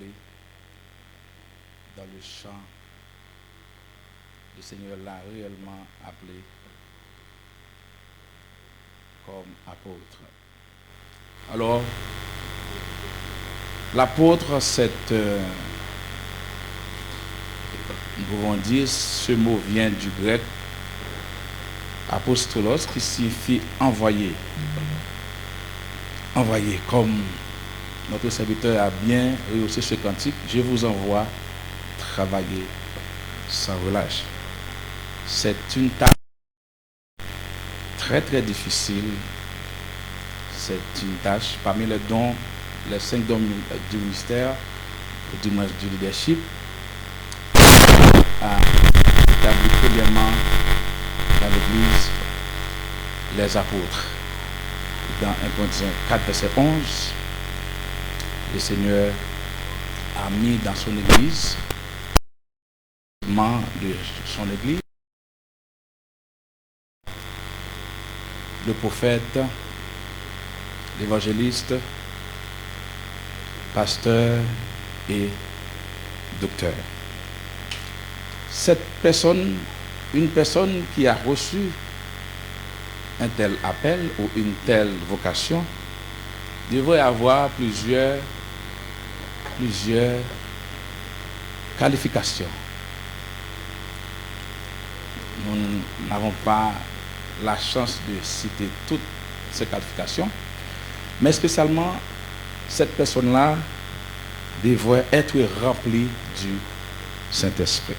appelé dans le champ. Le Seigneur l'a réellement appelé comme apôtre. Alors, l'apôtre, nous pouvons dire, ce mot vient du grec apostolos, qui signifie envoyer. Envoyer, comme notre serviteur a bien rehaussé ce cantique, je vous envoie travailler sans relâche. C'est une tâche très très difficile. C'est une tâche parmi les dons, les 5 dons du ministère, du leadership, à établir premièrement dans l'Église les apôtres. Dans 1 Corinthiens 4, verset 11, le Seigneur a mis dans son Église, de son Église, le prophète, l'évangéliste, pasteur et docteur. Cette personne, une personne qui a reçu un tel appel ou une telle vocation, devrait avoir plusieurs qualifications. Nous n'avons pas la chance de citer toutes ces qualifications, mais spécialement cette personne-là devrait être remplie du Saint-Esprit.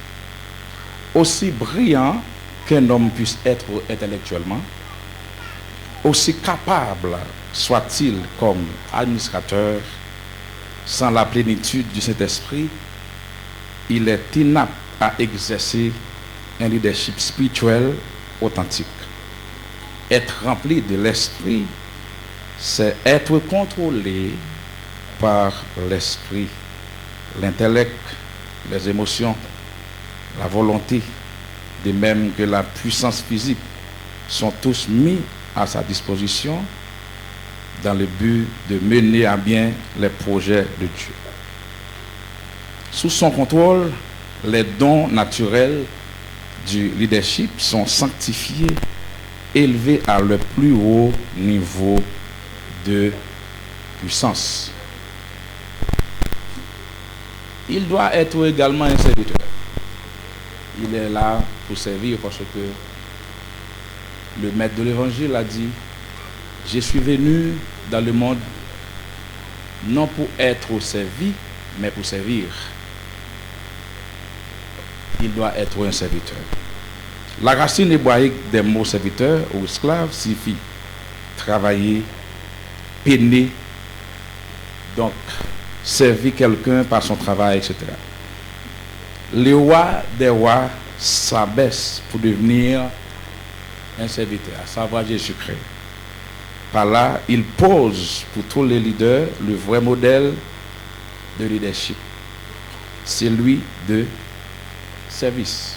Aussi brillant qu'un homme puisse être intellectuellement, aussi capable soit-il comme administrateur, sans la plénitude du Saint-Esprit, il est inapte à exercer un leadership spirituel authentique. Être rempli de l'Esprit, c'est être contrôlé par l'Esprit, l'intellect, les émotions, la volonté, de même que la puissance physique, sont tous mis à sa disposition dans le but de mener à bien les projets de Dieu. Sous son contrôle, les dons naturels du leadership sont sanctifiés, élevés à le plus haut niveau de puissance. Il doit être également un serviteur. Il est là pour servir parce que le maître de l'évangile a dit: je suis venu dans le monde non pour être servi, mais pour servir. Il doit être un serviteur. La racine hébraïque des mots serviteur ou esclave signifie travailler, peiner, donc servir quelqu'un par son travail, etc. Les rois des rois s'abaissent pour devenir un serviteur, à savoir Jésus-Christ. Par là, il pose pour tous les leaders le vrai modèle de leadership. C'est lui de service.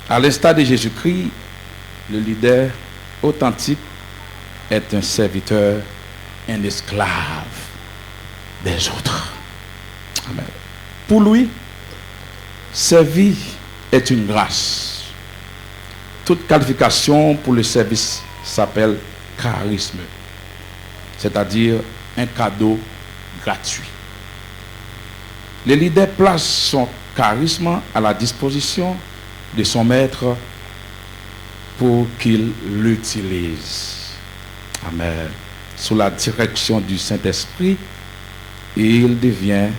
À l'instar de Jésus-Christ, le leader authentique est un serviteur, un esclave des autres. Amen. Pour lui, servir est une grâce. Toute qualification pour le service s'appelle charisme, c'est-à-dire un cadeau gratuit. Le leader place son charisme à la disposition de son maître pour qu'il l'utilise. Amen. Sous la direction du Saint-Esprit, il devient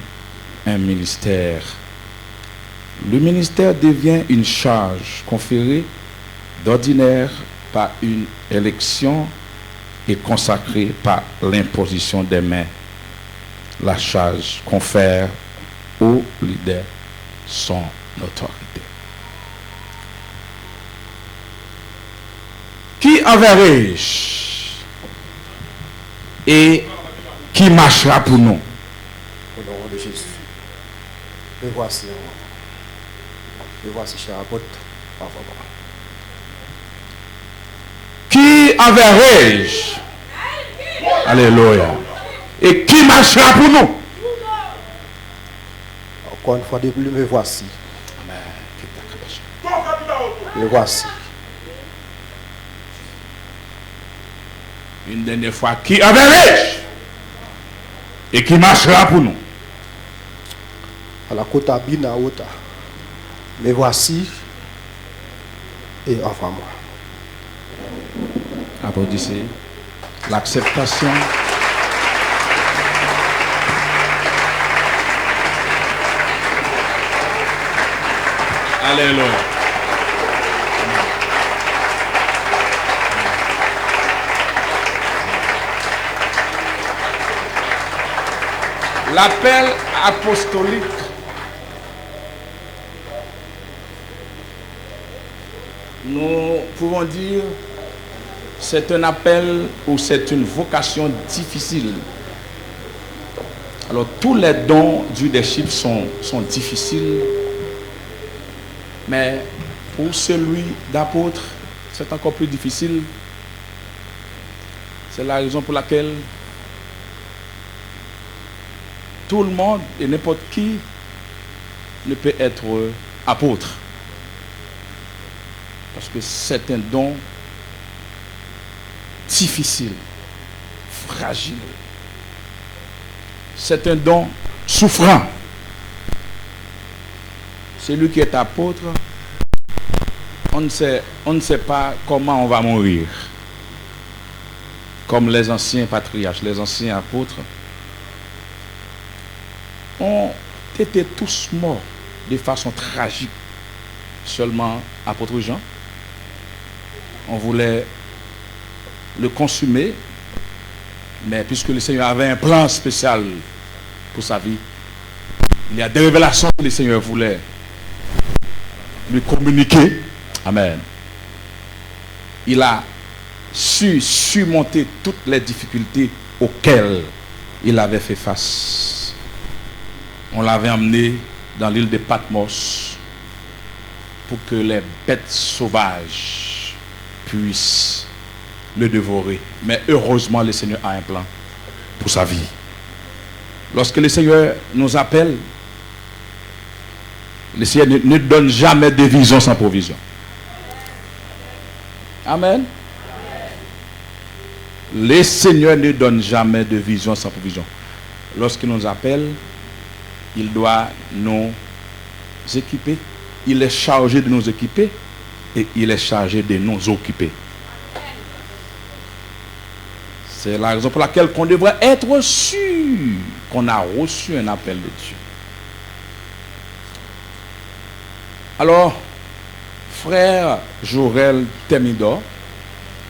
un ministère. Le ministère devient une charge conférée d'ordinaire par une élection et consacrée par l'imposition des mains. La charge confère au leader son autorité. Qui enverrai-je et qui marchera pour nous? Au nom de Jésus. Le voici, cher apôtre. Par favor. Qui enverrai-je? Alléluia. Et qui marchera pour nous? Encore une fois de plus, me voici. Amen. Me voici. Une dernière fois, qui est riche et qui marchera pour nous. À la côte Abina Ota. Me voici et envoie-moi. Applaudissez. L'acceptation. Alléluia. L'appel apostolique nous pouvons dire c'est un appel ou c'est une vocation difficile. Alors tous les dons du leadership sont difficiles, mais pour celui d'apôtre, c'est encore plus difficile. C'est la raison pour laquelle tout le monde et n'importe qui ne peut être apôtre. Parce que c'est un don difficile, fragile. C'est un don souffrant. Celui qui est apôtre, on ne sait pas comment on va mourir. Comme les anciens patriarches, les anciens apôtres, ont été tous morts de façon tragique. Seulement apôtre Jean, on voulait le consumer, mais puisque le Seigneur avait un plan spécial pour sa vie, il y a des révélations que le Seigneur voulait lui communiquer. Amen. Il a su surmonter toutes les difficultés auxquelles il avait fait face. On l'avait emmené dans l'île de Patmos pour que les bêtes sauvages puissent le dévorer. Mais heureusement, le Seigneur a un plan pour sa vie. Lorsque le Seigneur nous appelle, le Seigneur ne donne jamais de vision sans provision. Amen. Le Seigneur ne donne jamais de vision sans provision. Lorsqu'il nous appelle, il doit nous équiper. Il est chargé de nous équiper et il est chargé de nous occuper. C'est la raison pour laquelle on devrait être sûr qu'on a reçu un appel de Dieu. Alors, frère Jorel Temidor,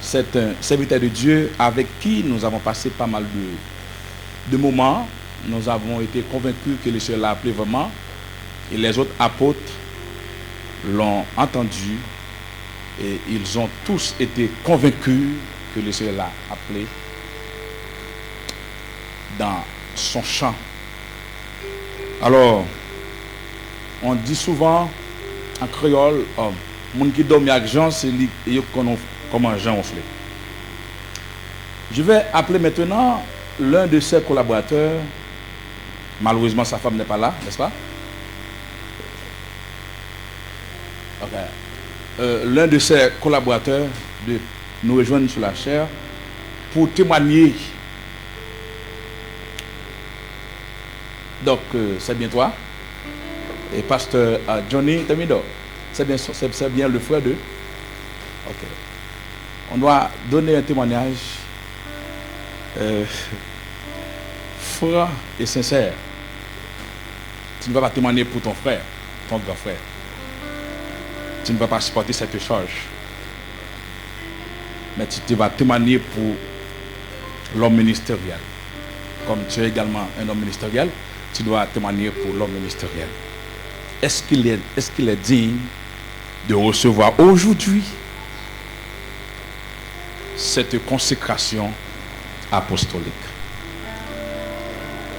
c'est un serviteur de Dieu avec qui nous avons passé pas mal de moments. Nous avons été convaincus que le Seigneur l'a appelé vraiment. Et les autres apôtres l'ont entendu. Et ils ont tous été convaincus que le Seigneur l'a appelé dans son champ. Alors, on dit souvent en créole, moun qui dormi avec Jean, c'est lui comment Jean on fait. Je vais appeler maintenant l'un de ses collaborateurs. Malheureusement, sa femme n'est pas là, n'est-ce pas? Okay. L'un de ses collaborateurs de nous rejoindre sur la chaire pour témoigner. Donc, c'est bien toi. Et pasteur Johnny Temidor, c'est bien le frère de. Ok. On doit donner un témoignage franc et sincère. Tu ne vas pas témoigner pour ton frère, ton grand frère. Tu ne vas pas supporter cette charge. Mais tu vas témoigner pour l'homme ministériel. Comme tu es également un homme ministériel, tu dois témoigner pour l'homme ministériel. Est-ce qu'il est digne de recevoir aujourd'hui cette consécration apostolique?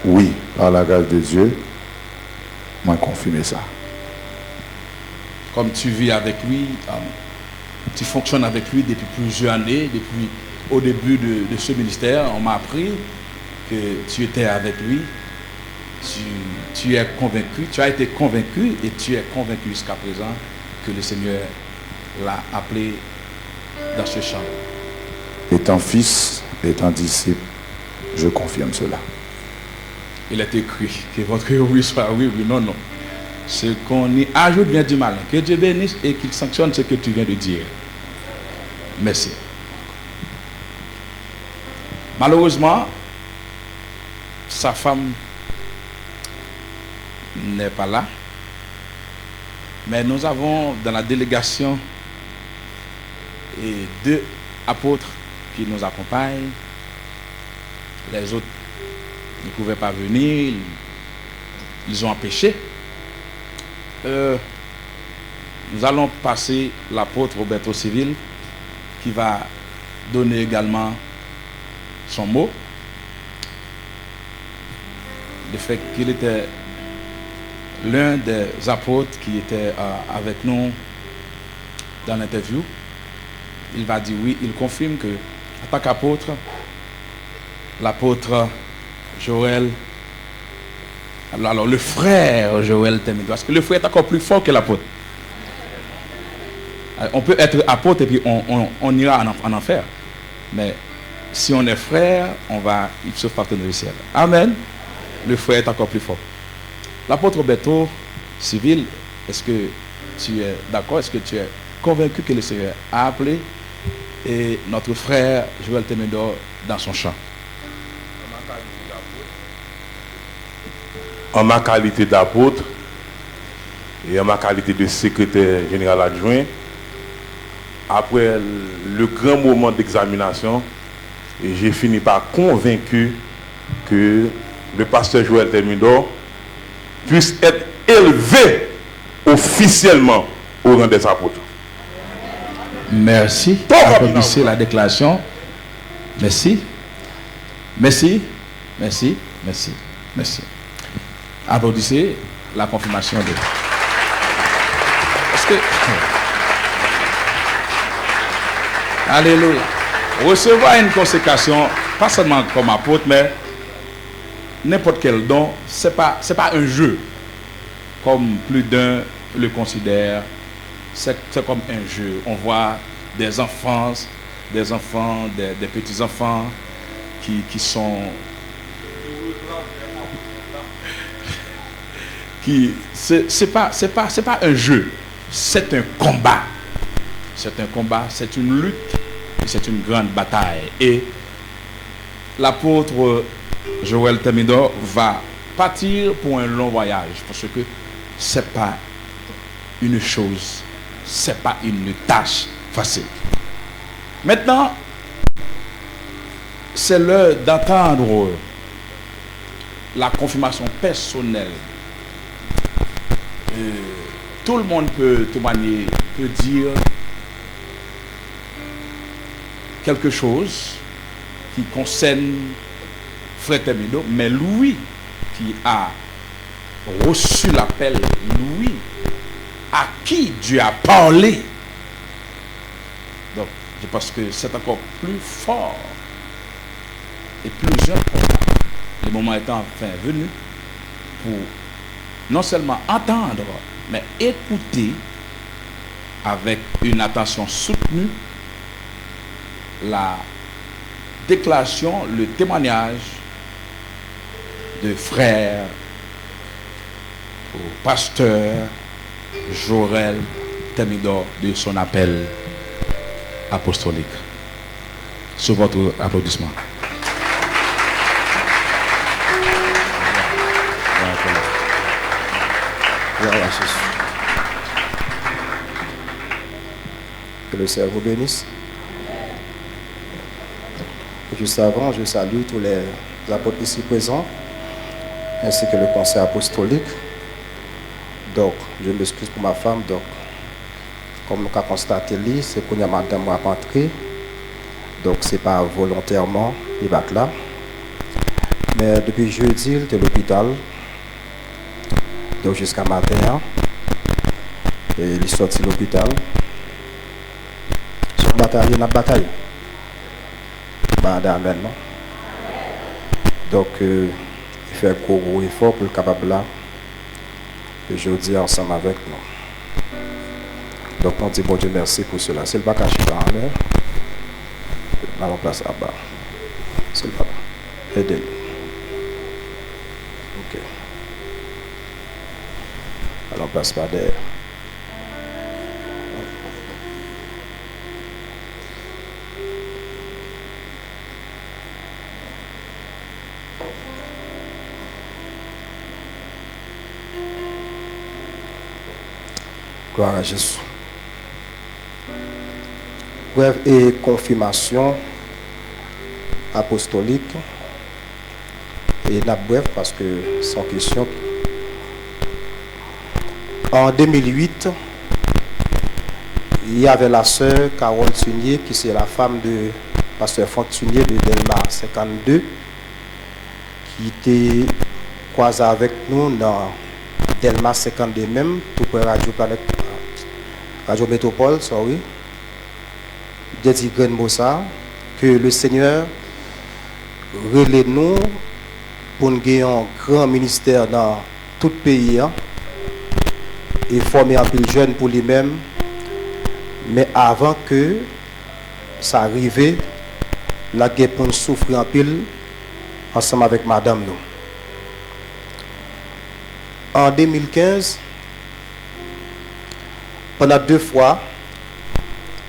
Oui, par la grâce de Dieu, moi confirmer ça. Comme tu vis avec lui, tu fonctionnes avec lui depuis plusieurs années, depuis au début de ce ministère, on m'a appris que tu étais avec lui. tu es convaincu, tu as été convaincu et tu es convaincu jusqu'à présent que le Seigneur l'a appelé dans ce champ. Étant fils, étant disciple, je confirme cela. Il est écrit que votre oui soit oui, oui, non, non. Ce qu'on y ajoute vient du malin. Que Dieu bénisse et qu'il sanctionne ce que tu viens de dire. Merci. Malheureusement, sa femme n'est pas là. Mais nous avons dans la délégation deux apôtres qui nous accompagnent. Les autres ne pouvaient pas venir. Ils ont empêché. Nous allons passer l'apôtre Roberto Civil qui va donner également son mot. Le fait qu'il était l'un des apôtres qui était avec nous dans l'interview, il va dire oui, il confirme que en tant qu'apôtre, l'apôtre Joël, alors le frère Joël Temido, parce que le frère est encore plus fort que l'apôtre. On peut être apôtre et puis on ira en enfer. Mais si on est frère, on va ipso facto dans le ciel. Amen. Le frère est encore plus fort. L'apôtre Roberto Civil, est-ce que tu es d'accord? Est-ce que tu es convaincu que le Seigneur a appelé et notre frère Joël Temido dans son champ? En ma qualité d'apôtre et en ma qualité de secrétaire général adjoint, après le grand moment d'examination, j'ai fini par convaincu que le pasteur Joël Temido puisse être élevé officiellement au rang des apôtres. Merci. Applaudissez la déclaration. Merci. Merci. Merci. Merci. Merci. Applaudissez la confirmation de... Parce que... Alléluia. Recevoir une consécration, pas seulement comme apôtre, mais n'importe quel don, c'est pas un jeu, comme plus d'un le considère. C'est comme un jeu. On voit des enfants, des petits-enfants qui sont... C'est pas un jeu, c'est un combat. C'est un combat, c'est une lutte, et c'est une grande bataille. Et l'apôtre Joël Temido va partir pour un long voyage, parce que c'est pas une chose, c'est pas une tâche facile. Maintenant, c'est l'heure d'entendre la confirmation personnelle. Tout le monde peut témoigner, peut dire quelque chose qui concerne Frère Temido, mais lui qui a reçu l'appel, lui à qui Dieu a parlé. Donc, je pense que c'est encore plus fort et plus important. Le moment étant enfin venu pour non seulement entendre, mais écouter avec une attention soutenue la déclaration, le témoignage de frère au pasteur Joël Temido de son appel apostolique. Sur votre applaudissement. Gloire à Jésus. Que le Seigneur vous bénisse. Juste avant, je salue tous les apôtres ici présents, ainsi que le conseil apostolique. Donc, je m'excuse pour ma femme. Donc, comme nous avons constaté, c'est qu'on a madame à rentrer. Donc, ce n'est pas volontairement, il va là. Mais depuis jeudi, il était à l'hôpital. Donc, jusqu'à matin, et il est sorti de l'hôpital. Sur bataille, il y a une bataille. Amen, non? Donc, fait gros effort pour le capable là. Et je dis ensemble avec nous. Donc on dit bon Dieu merci pour cela. C'est le pas caché dans l'air. Allons place à bas. C'est le pas. Aidez-nous. Ok. Allons place pas derrière. Gloire à Jésus. Brève et confirmation apostolique. Et la brève parce que sans question. En 2008, il y avait la sœur Carole Tunier, qui c'est la femme de pasteur Franck Tunier de Delma 52, qui était croisée avec nous dans Delma 52 même, tout près Radio Métropole, sorry. J'ai dit grand mot ça, que le Seigneur relève nous pour nous gagner un grand ministère dans tout le pays, hein, et former un peu de jeunes pour lui-même. Mais avant que ça arrive, la guerre pour nous souffrir en pile ensemble avec madame nous. En 2015, pendant 2 fois,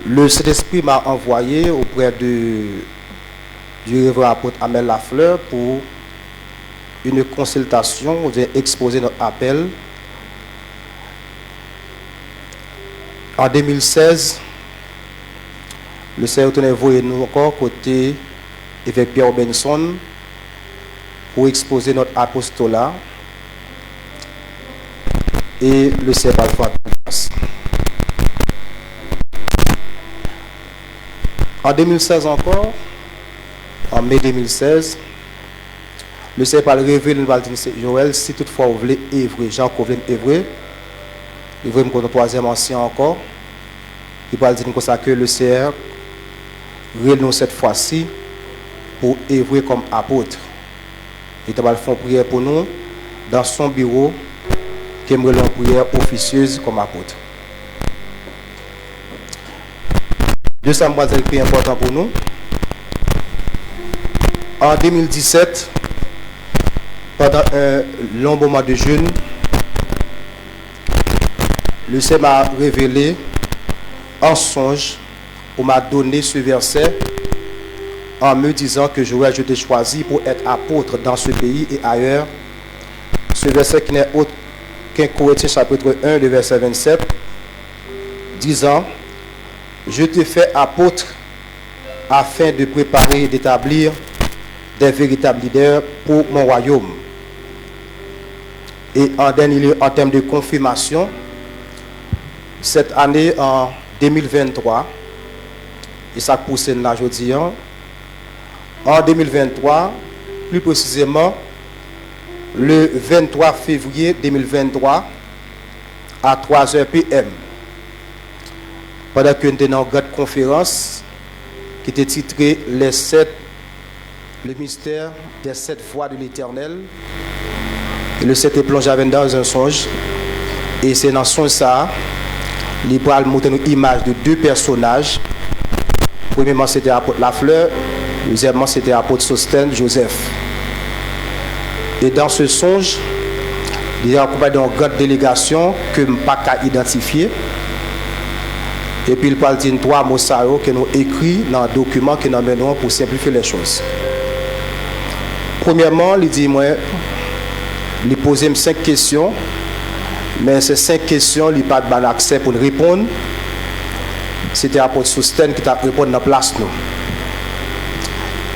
le Saint-Esprit m'a envoyé auprès du révérend apôtre Amel Lafleur pour une consultation, ou exposer notre appel. En 2016, le Seigneur a envoyé nous encore côté évêque Pierre Benson pour exposer notre apostolat. Et le Seigneur va le faire. En 2016 encore, en mai 2016, le Seigneur va le révéler, Joël, si toutefois vous voulez œuvrer, Jean Covelin œuvrer, il veut me connaître 3e ancien encore, il va dire comme ça que le Seigneur réunit cette fois-ci pour œuvrer comme apôtre. Il va faire une prière pour nous dans son bureau, qui aimerait une prière officieuse comme apôtre. Deuxième point qui est important pour nous. En 2017, pendant un long moment de jeûne, le Seigneur m'a révélé en songe, ou m'a donné ce verset en me disant que je t'ai choisi pour être apôtre dans ce pays et ailleurs. Ce verset qui n'est autre qu'un Corinthiens chapitre 1, le verset 27, disant: je t'ai fait apôtre afin de préparer et d'établir des véritables leaders pour mon royaume. Et en dernier lieu, en termes de confirmation, cette année, en 2023, et ça pousse là aujourd'hui, en 2023, plus précisément, le 23 février 2023, à 3h PM, pendant que nous étions dans une grande conférence qui était titrée le mystère des 7 voies de l'Éternel. Et le 7 est plongé dans un songe. Et c'est dans son ça, il va montrer une image de 2 personnages. Premièrement, c'était l'apôtre Lafleur. Deuxièmement, c'était l'apôtre Sostène, Joseph. Et dans ce songe, il y a accompagné d'une grande délégation que je ne peux pas identifier. Et puis il parle d'une 3 mots que nous écrit dans un document que nous menons pour simplifier les choses. Premièrement, il dit moi, il pose 5 questions, mais ces 5 questions, il n'a pas de accès pour répondre. C'était l'apôtre Sostène qui t'a répondu dans la place nous.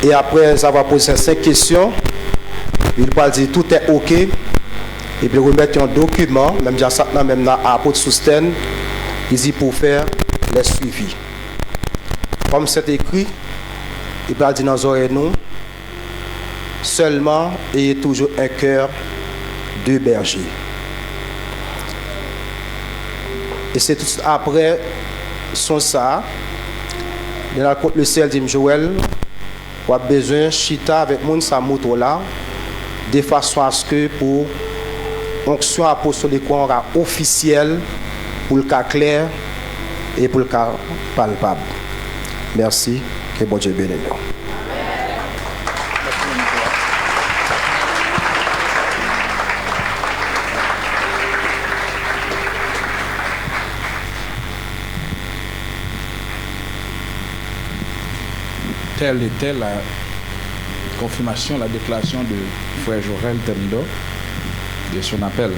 Et après avoir posé ces 5 questions, il va dire tout est OK. Et puis remettre un document, même dans l'apôtre Sostène, il dit pour faire les suivis. Comme c'est écrit, il va dire dans nos oreilles nous, seulement ayez toujours un cœur de berger. Et c'est tout après son ça, le ciel dit Joël, on a besoin de chita avec mon sa moto là de façon à ce que pour l'onction apostolique officielle, pour le cas clair et pour le cas palpable. Merci, que bon Dieu bénisse. Telle était la confirmation, la déclaration de frère Jorel Thermidor de son appel.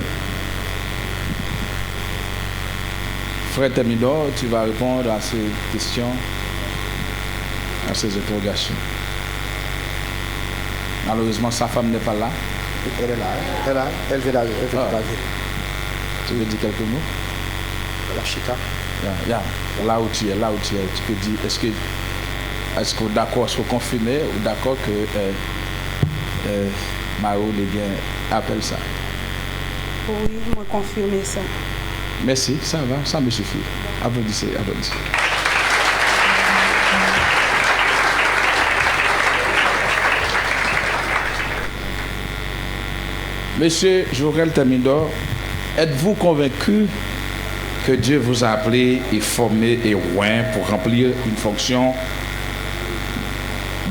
Frère Thermidor, tu vas répondre à ces questions, à ces interrogations. Malheureusement, sa femme n'est pas là. Elle est là, elle vient d'arriver. Tu veux dire quelques mots? La chita. Là où tu es, tu peux dire, est-ce que d'accord, est-ce que confirmer ou d'accord que Maro Léguin appelle ça? Oui, je me confirme ça. Merci, ça va, ça me suffit. Applaudissez. Monsieur Jorel Thermidor, êtes-vous convaincu que Dieu vous a appelé et formé et oint pour remplir une fonction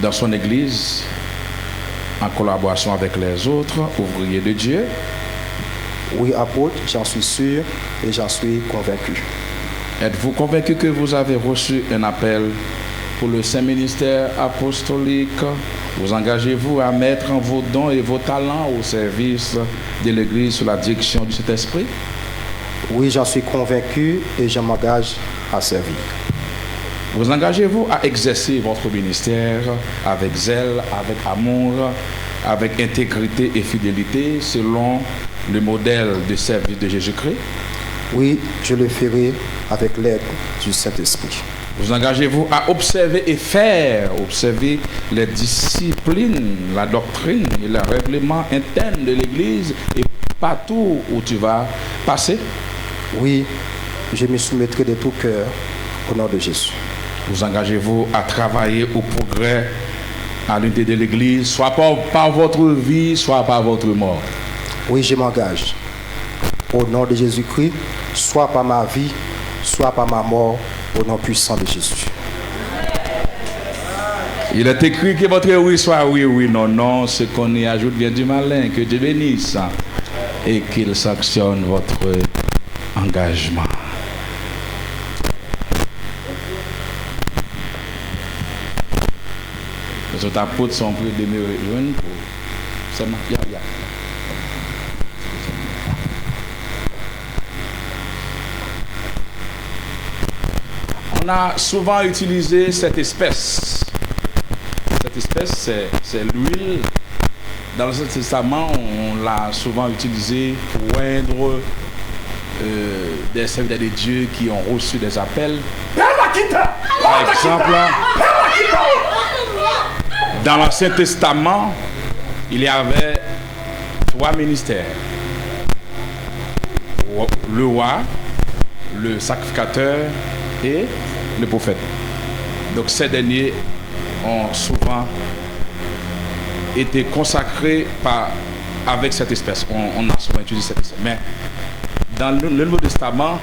dans son Église en collaboration avec les autres ouvriers de Dieu? Oui, apôtre, j'en suis sûr et j'en suis convaincu. Êtes-vous convaincu que vous avez reçu un appel pour le Saint Ministère apostolique? Vous engagez-vous à mettre vos dons et vos talents au service de l'Église sous la direction du Saint-Esprit? Oui, j'en suis convaincu et je m'engage à servir. Vous engagez-vous à exercer votre ministère avec zèle, avec amour, avec intégrité et fidélité selon le modèle de service de Jésus-Christ? Oui, je le ferai avec l'aide du Saint-Esprit. Vous engagez-vous à observer et faire observer les disciplines, la doctrine et le règlement interne de l'Église et partout où tu vas passer? Oui, je me soumettrai de tout cœur au nom de Jésus. Vous engagez-vous à travailler au progrès, à l'unité de l'Église, soit par votre vie, soit par votre mort? Oui, je m'engage au nom de Jésus-Christ, soit par ma vie, soit par ma mort, au nom puissant de Jésus. Il est écrit que votre oui soit oui, oui, non, non. Ce qu'on y ajoute bien du malin. Que Dieu bénisse et qu'il sanctionne votre engagement. Les autres apôtres sont plus de me rejoindre pour seulement. On a souvent utilisé cette espèce. Cette espèce, c'est l'huile. Dans l'Ancien Testament, on l'a souvent utilisée pour oindre des serviteurs de Dieu qui ont reçu des appels. Par exemple, dans l'Ancien Testament, il y avait 3 ministères. Le roi, le sacrificateur et le prophète. Donc ces derniers ont souvent été consacrés avec cette espèce. On a souvent utilisé cette espèce. Mais dans le Nouveau Testament,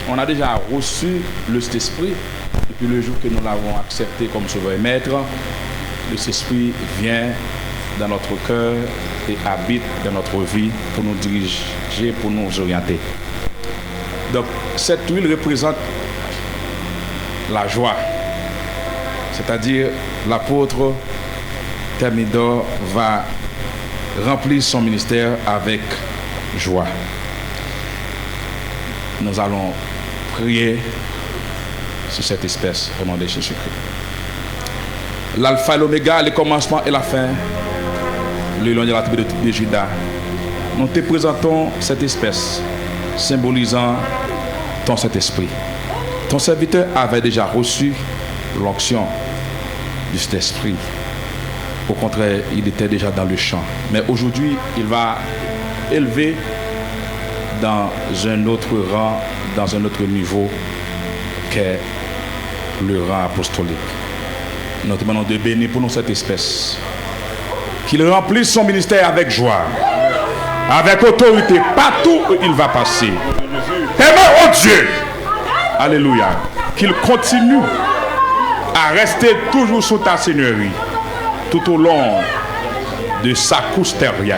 on a déjà reçu le Saint-Esprit depuis le jour que nous l'avons accepté comme sauveur et maître. Le Saint-Esprit vient dans notre cœur et habite dans notre vie pour nous diriger, pour nous orienter. Donc cette huile représente la joie, c'est-à-dire l'apôtre Thermidor va remplir son ministère avec joie. Nous allons prier sur cette espèce au nom de Jésus-Christ. L'alpha et l'oméga, le commencement et la fin, le lion de la tribu de Juda. Nous te présentons cette espèce symbolisant ton Saint-Esprit. Ton serviteur avait déjà reçu l'onction du Saint-Esprit. Au contraire, il était déjà dans le champ. Mais aujourd'hui, il va élever dans un autre rang, dans un autre niveau qu'est le rang apostolique. Nous te demandons de bénir pour nous cette espèce Qu'il remplisse son ministère avec joie, avec autorité, partout où il va passer. Aimons oh Dieu. Alléluia. Qu'il continue à rester toujours sous ta seigneurie, tout au long de sa course terrienne.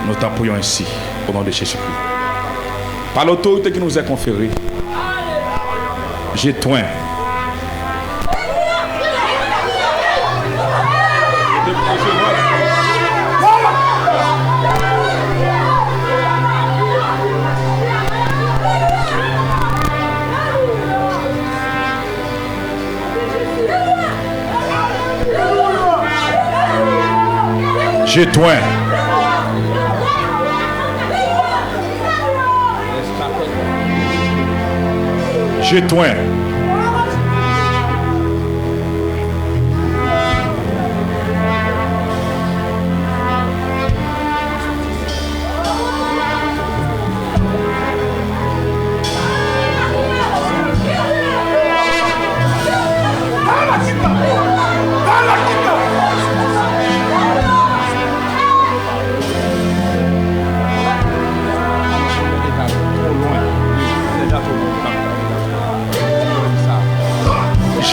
Nous t'en prions ainsi, au nom de Jésus-Christ. Par l'autorité qui nous est conférée, j'éteins j'éteins j'éteins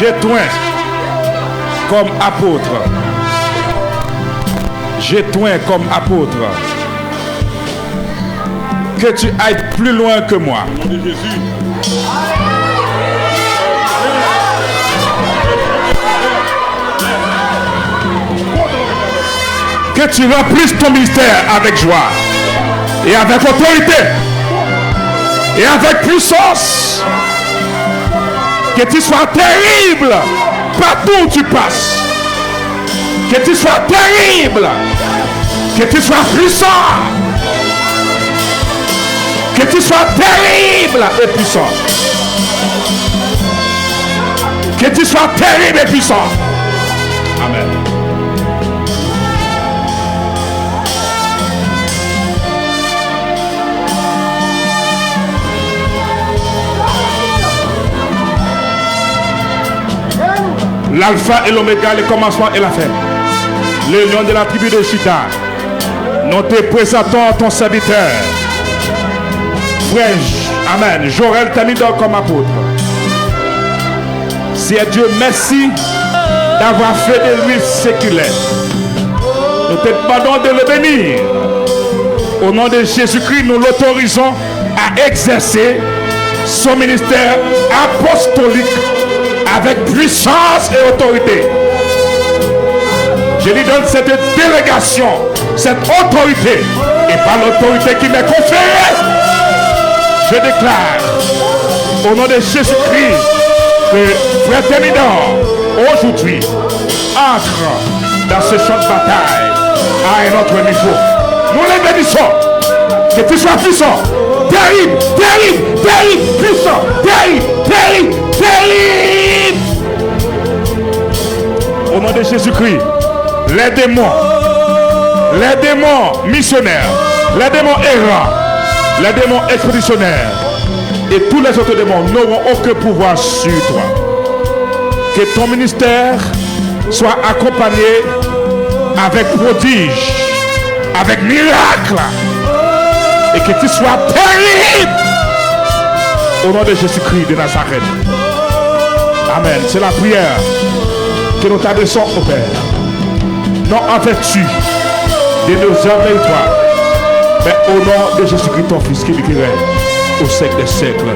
j'éteins comme apôtre. J'éteins comme apôtre. Que tu ailles plus loin que moi. Au nom de Jésus. Que tu remplisses ton ministère avec joie et avec autorité et avec puissance. Que tu sois terrible partout où tu passes. Que tu sois terrible. Que tu sois puissant. Que tu sois terrible et puissant. Que tu sois terrible et puissant. Amen. L'alpha et l'oméga, le commencement et la fin. Le lion de la tribu de Juda. Nous te présentons ton serviteur. Frère, amen. Jorel t'a mis comme apôtre. C'est Dieu, merci d'avoir fait de lui ce qu'il est. Nous te demandons de le bénir. Au nom de Jésus-Christ, nous l'autorisons à exercer son ministère apostolique avec puissance et autorité. Je lui donne cette délégation, cette autorité, et par l'autorité qui m'est conférée, je déclare au nom de Jésus-Christ que Frère Thémidor, aujourd'hui, entre dans ce champ de bataille à un autre niveau. Nous les bénissons. Que tu sois puissant, terrible, terrible, terrible, puissant, terrible, terrible, terrible. Au nom de Jésus-Christ, les démons missionnaires, les démons errants, les démons expéditionnaires et tous les autres démons n'auront aucun pouvoir sur toi. Que ton ministère soit accompagné avec prodige, avec miracle, et que tu sois terrible au nom de Jésus-Christ de Nazareth. Amen. C'est la prière que nous t'adressons au Père. Non en vertu de nos œuvres méritoires, mais au nom de Jésus-Christ ton Fils qui vivrait au siècle des siècles.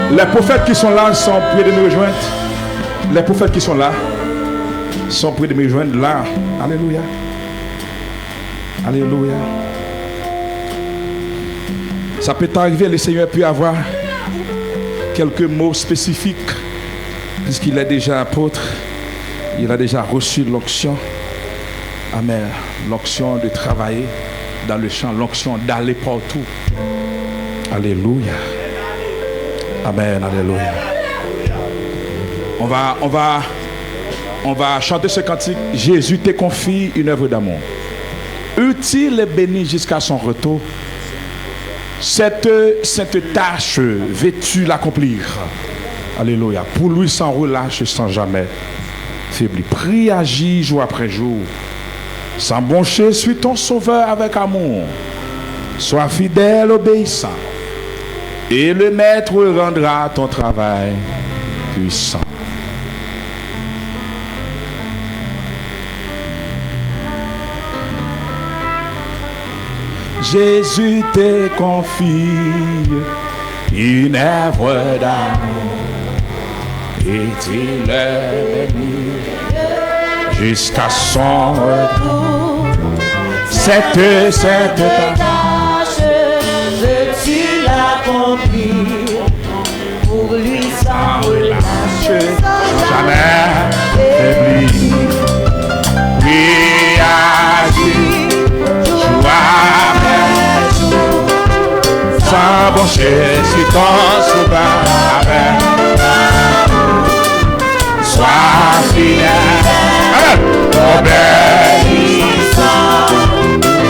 Les prophètes qui sont là sont prêts de nous rejoindre. Les prophètes qui sont là sont prêts de me rejoindre là. Alléluia. Alléluia. Ça peut arriver, le Seigneur peut avoir quelques mots spécifiques, puisqu'il est déjà apôtre, il a déjà reçu l'onction. Amen. L'onction de travailler dans le champ, l'onction d'aller partout. Alléluia. Amen. Alléluia. On va chanter ce cantique. Jésus te confie une œuvre d'amour. utile et béni jusqu'à son retour. Cette tâche vêtue l'accomplir. Alléluia. Pour lui sans relâche, sans jamais faiblir. Prie, agis jour après jour. Sans broncher, suis ton sauveur avec amour. Sois fidèle, obéissant. Et le maître rendra ton travail puissant. Jésus te confie une œuvre d'amour et tu le bénis jusqu'à son retour. Cette tâche, veux-tu l'accomplir pour lui sans relâche, jamais faiblir. Oui, agis, jour après jour, sans broncher sur ton sauveur avec sois fidèle, obéissant,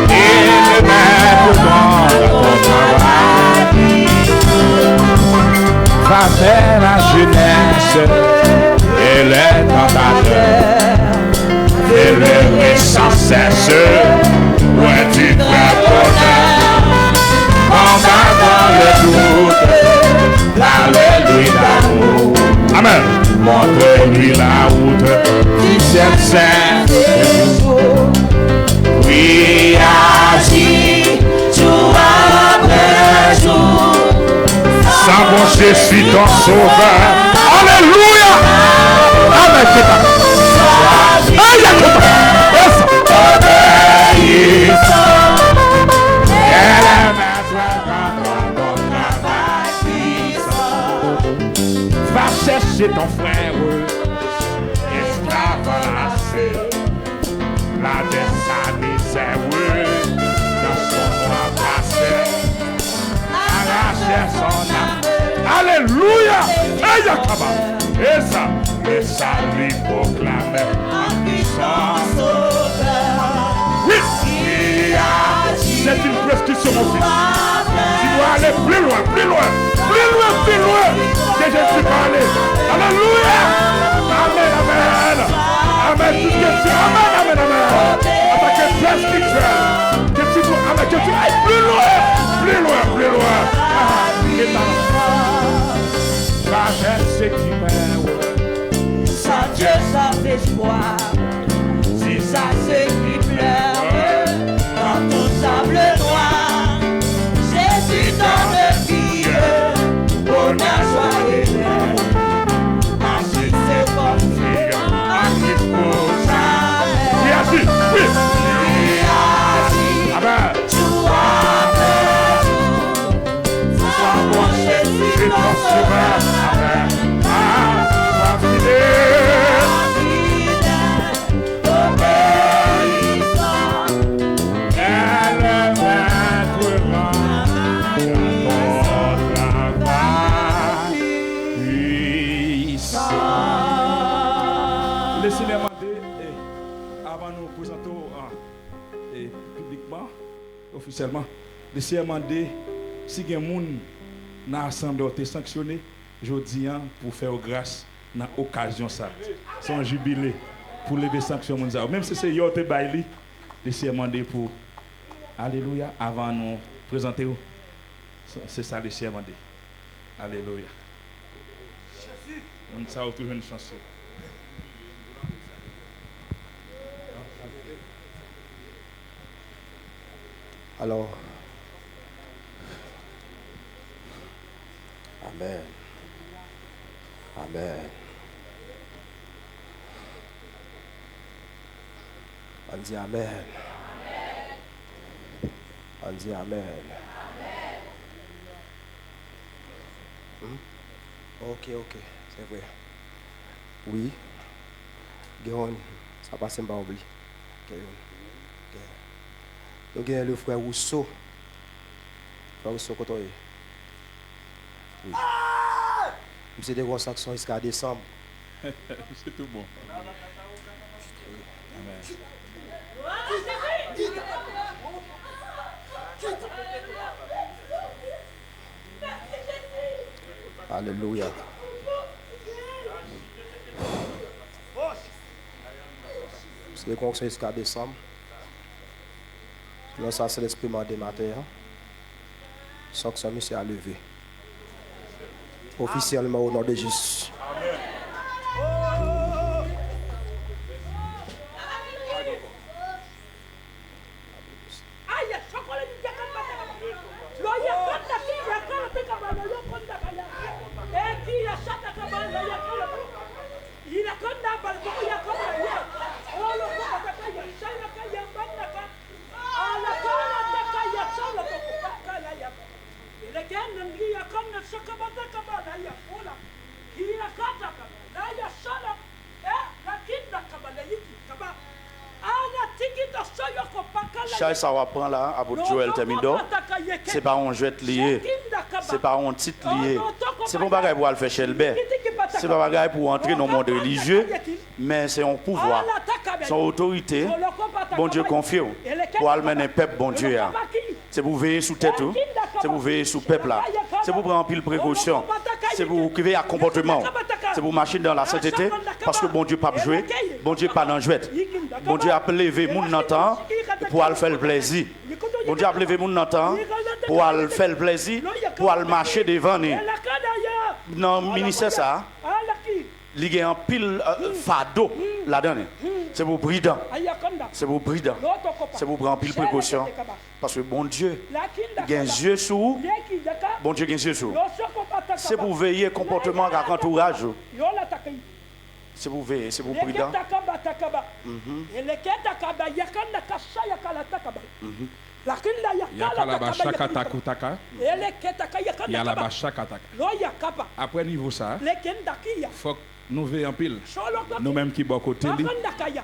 et le maître dans ton travail. Va faire la jeunesse et les tentateurs, et le sans cesse, ouais tu peux connaître, combattant le doute, l'alléluia d'amour. Amen. Montre-lui la route du ciel saint. Oui, agis jour après jour. Sans broncher, suis ton sauveur. Alléluia. Amen. Va chercher ton frère, esclave lassé, la de sa misère, dans son noir placé, arracher son âme. Alléluia! Et ça lui proclame en puissance. Oui! C'est une prescription, mon fils. Tu dois aller plus loin, plus loin, plus loin, plus loin que Jésus parlait. Alléluia! Amen, amen. Amen, tout ce que tu amen, amen, amen. En tant que prescripteur, que tu dois, amen, que tu ailles plus loin, plus loin, plus loin. Traverse qui meurt. Sans Dieu, sans espoir. Si ça c'est qui pleure, dans tout sable noir, Jésus donne vie, bonheur, joie et paix. Ensuite c'est confie en Christ pour jamais. Qui agit? Oui. Amen. Jour après jour, sans broncher sur ton sauveur. Amen. Sois fidèle. Laissez-moi demander, avant nous présenter publiquement, officiellement, laissez-moi demander si il y a des gens dans l'Assemblée qui ont sanctionné, je dis pour faire grâce dans l'occasion ça. C'est un jubilé pour lever sanctions. Même si c'est Yote Bailey, laissez-moi demander pour. Alléluia, avant nous présenter, c'est ça, laissez-moi demander. Alléluia. On ça retrouve une chanson. Alors, amen. Amen. On dit amen. On dit amen. Ok, c'est vrai. Oui. Guéron, ça passe pas oublié. Donc, il y a le frère Rousseau. Frère Rousseau, quand on est. Oui. C'est des grosses actions jusqu'à décembre. C'est tout bon. Amen. Alléluia. C'est le conseil jusqu'à décembre. Là, ça, c'est l'esprit des matins. Sans que ça me soit levé. Officiellement au nom de Jésus. Chai ça va prendre là, à votre Joël Temido. C'est pas un jet lié. C'est pas un titre lié. C'est pas bagage pour aller faire chez le bain. C'est pas bagage pour entrer dans le monde religieux. Mais c'est un pouvoir. Son autorité. Bon Dieu confie. Pour aller mener un peuple, bon Dieu. C'est pour veiller sous tête. C'est pour veiller sous peuple là. C'est pour prendre pile précaution. C'est pour veiller à comportement. C'est pour marcher dans la sainteté. Parce que bon Dieu pas jouer. Bon Dieu pas dans jouet. Bon Dieu a levé mon entend pour aller faire le plaisir. Bon Dieu a levé mon entend pour aller faire le plaisir. Pour aller marcher devant nous. Dans le ministère ça. Il y a un pile fardeau là-dedans. C'est pour bridant. C'est pour bridant. C'est pour prendre pile précaution. Parce que bon Dieu, il y a un yeux sur. Bon Dieu, il y a un yeux sur. C'est pour veiller comportement avec l'entourage. C'est pour veiller, c'est pour bridant. Après niveau ça, faut que nous veillons en pile. Nous-mêmes qui bon côté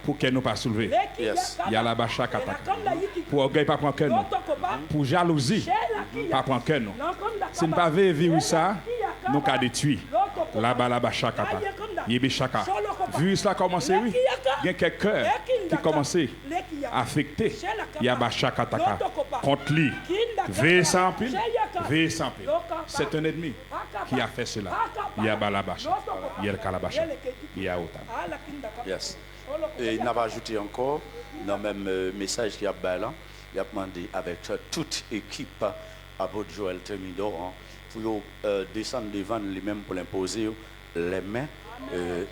pour que nous pas soulever. Yes. Il y a la bacha kataka. Pour orgueil pas prendre que nous. Pour jalousie pas prendre que nous. Si nous pas vivre ça, nous ca détruire. Là-bas la bacha kataka. Yébi chaka. Vu cela commencer oui. Il y a quelques cœurs qui commencent à affecter. Il y a bacha kataka contre lui. Veille sans pile. Veille sans pile. C'est un ennemi qui a fait cela. Il y a balabacha. Il y a le calabacha. Il y a autant. Yes. Et il n'a pas ajouté encore, dans le même message qu'il y a là, il a demandé avec toute équipe à votre Joël Temido pour descendre devant lui-même pour l'imposer les mains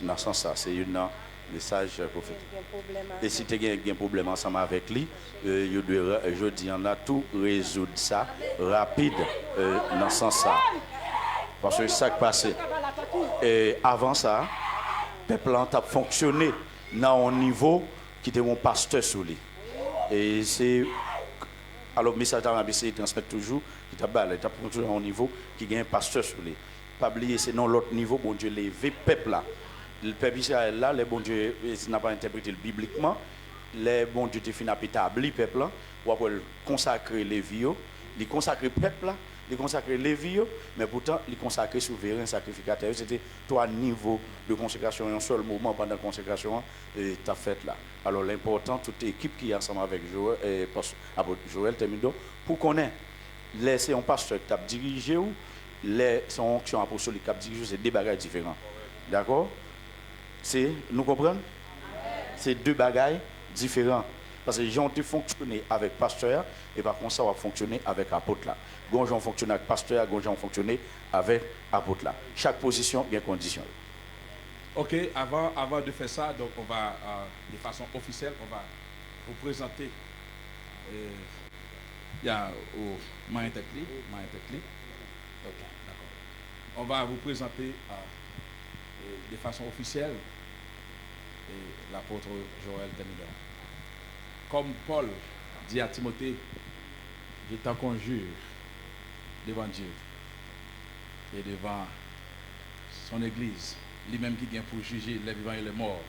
dans ce sens. C'est un message prophétique. Et si tu as un problème ensemble avec lui, je dis on a tout résoudre ça rapide dans ce sens. Parce que ça qui passe. Et avant ça, le peuple a fonctionné dans un niveau qui était mon pasteur sous lui. Et c'est. Alors, le message d'Arabie, il transmet toujours, il a fonctionné à un niveau qui a un pasteur sous lui. Pas oublier, c'est dans l'autre niveau, bon Dieu, les peuple là. Le peuple Israël là, les bon Dieu, il n'a pas interprété bibliquement, les bon Dieu, il a établi le peuple là, ou après consacrer les vies, il consacre le peuple là. Il consacre les vies, mais pourtant, il consacre souverain sacrificateur. C'était trois niveaux de consécration, un seul moment pendant la consécration, et tu as fait là. Alors, l'important, toute équipe qui est ensemble avec Joël Temido, pour connaître, c'est un pasteur qui a dirigé ou son onction apostolique qui a dirigé, c'est deux bagages différents. D'accord? Nous comprenons? C'est deux bagages différents. Parce que les gens ont fonctionné avec pasteur et par contre ça va fonctionner avec apôtre là. Les gens fonctionné avec pasteur, les gens fonctionné avec apôtre là. Chaque position bien condition. Ok, avant de faire ça, donc on va de façon officielle, on va vous présenter. Il y a au Maïntekli. Ok, d'accord. On va vous présenter de façon officielle l'apôtre Joël Temido. Comme Paul dit à Timothée, je t'en conjure devant Dieu et devant son Église, lui-même qui vient pour juger les vivants et les morts.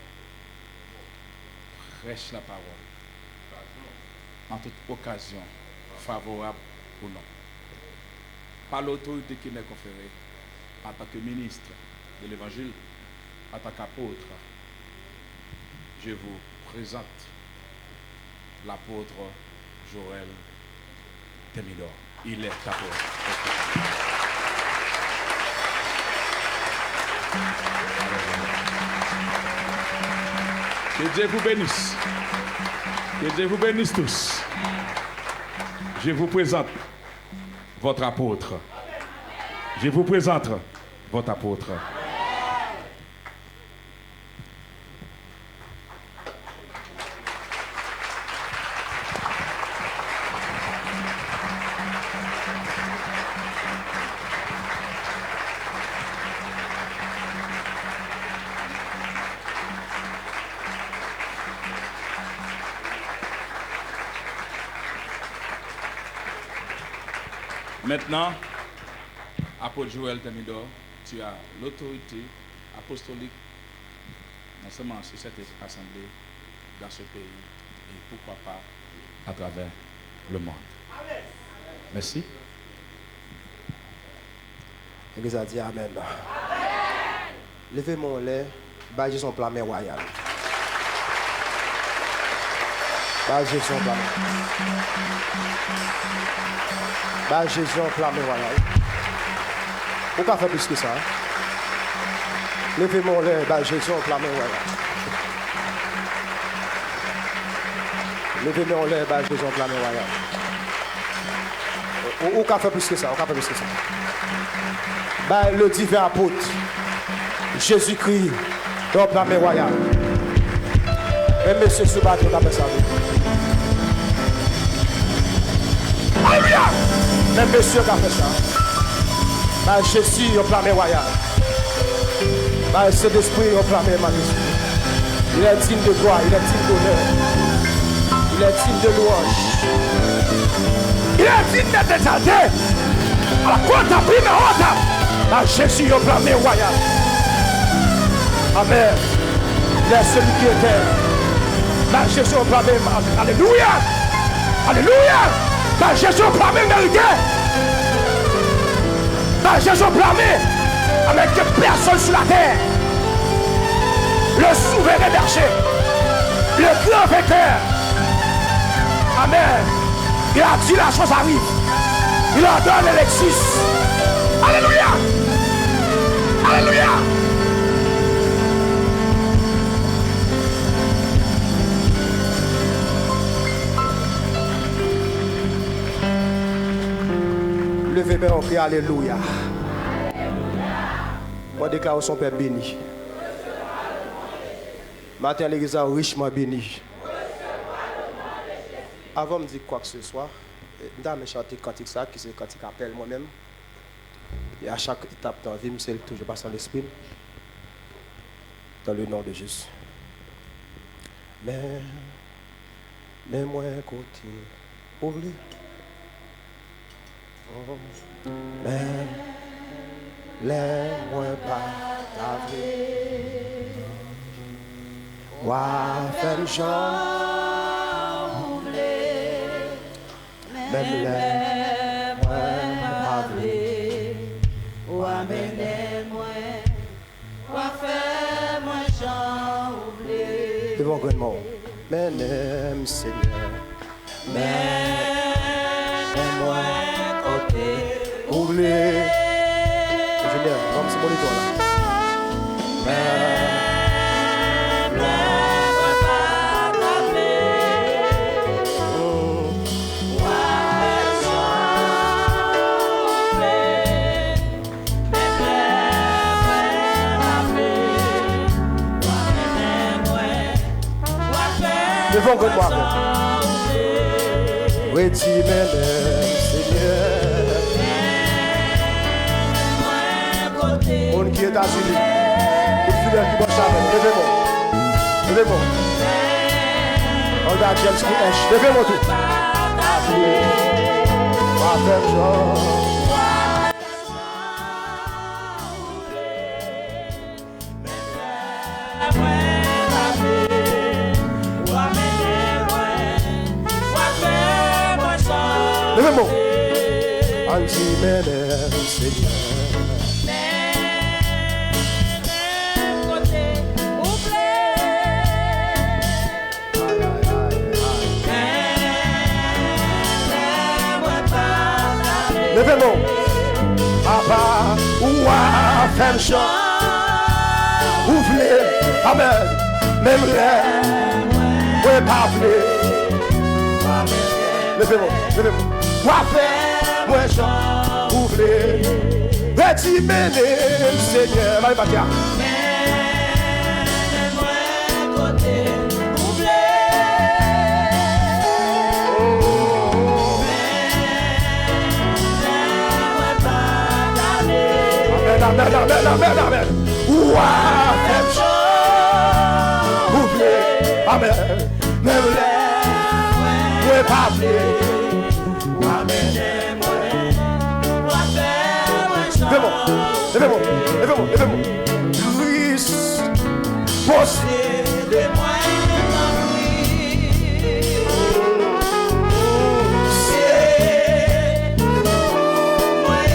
Prêche la parole en toute occasion, favorable ou non. Par l'autorité qui m'est conférée en tant que ministre de l'Évangile, en tant qu'apôtre, je vous présente l'apôtre Joël Thermidor. Il est capable. Que Dieu vous bénisse. Que Dieu vous bénisse tous. Je vous présente votre apôtre. Je vous présente votre apôtre. Maintenant, apôtre Joël Thermidor, tu as l'autorité apostolique non seulement sur cette assemblée, dans ce pays, et pourquoi pas à travers le monde. Merci. L'église a dit Amen. Levez mon lait, bâgez son plat royal. Bâgez son plat. Bâgez son plat royal. Pourquoi faire plus que ça? Levez mon lait, bâgez son plat royal. Levez mon lait, bâgez son plat royal. Ou qu'a fait plus que ça? Ou qu'a fait plus que ça? Bah, le divin apôtre, Jésus-Christ, dans la mer royale. Et monsieur Soubato, on a fait ça. Alléluia! Même monsieur qui a fait ça. Bah, Jésus, au plan mer royale. Bah, cet esprit, au plan mer magnifique. Il est digne de gloire, il est digne d'honneur. Il est digne de louange. Il est digne d'être exalté. À la côte à prime haute. Bah, Jésus, au plan mer royale. Amen. Il est celui qui était. Bah, Jésus, au plan mer. Alléluia. Alléluia. Bah, Jésus, au plan mer mérité. Bah, Jésus, au plan mer. Avec personne sur la terre. Le souverain berger. Le grand vainqueur. Amen. Il a dit la chose arrive. Il ordonne elle existe. Alléluia. Alléluia. Levez-moi en cri, alléluia. Moi déclare son Père béni. Matin l'église a richement béni. Avant de me dire quoi que ce soit, je vais chanter cantique ça, qui c'est cantique appel moi-même. Et à chaque étape dans la vie, je toujours passer dans l'esprit. Dans le nom de Jésus. Mais moi côté pour lui. Mais moi pas t'avril. Wa femme Jean. Même les moins braves, ou amenez-moi, ou faire moi j'en oublie. Devant grand mot, mais n'aime Seigneur, mais moi côté oublie. Ingénieur, comme c'est mon étoile là. Devant que moi, oui, tu m'aimes, Seigneur. On qui est assis, les fidèles qui bossent avec, levez-moi, levez-moi. On regarde James qui est, levez-moi tout. Levez-moi. Anti-Ménel, Seigneur. femme chant. Ouvrez, amen. Même l'air, ouais, pas levez-moi. Moi faire, moi chant. Ouvrez, petit béné, Seigneur. Allez, Batia. Amen. Ouah, femme chant. Ouvrez, amen. Même l'air, ouais, pas Levez-moi. Christ, possédez-moi dans lui. C'est moi et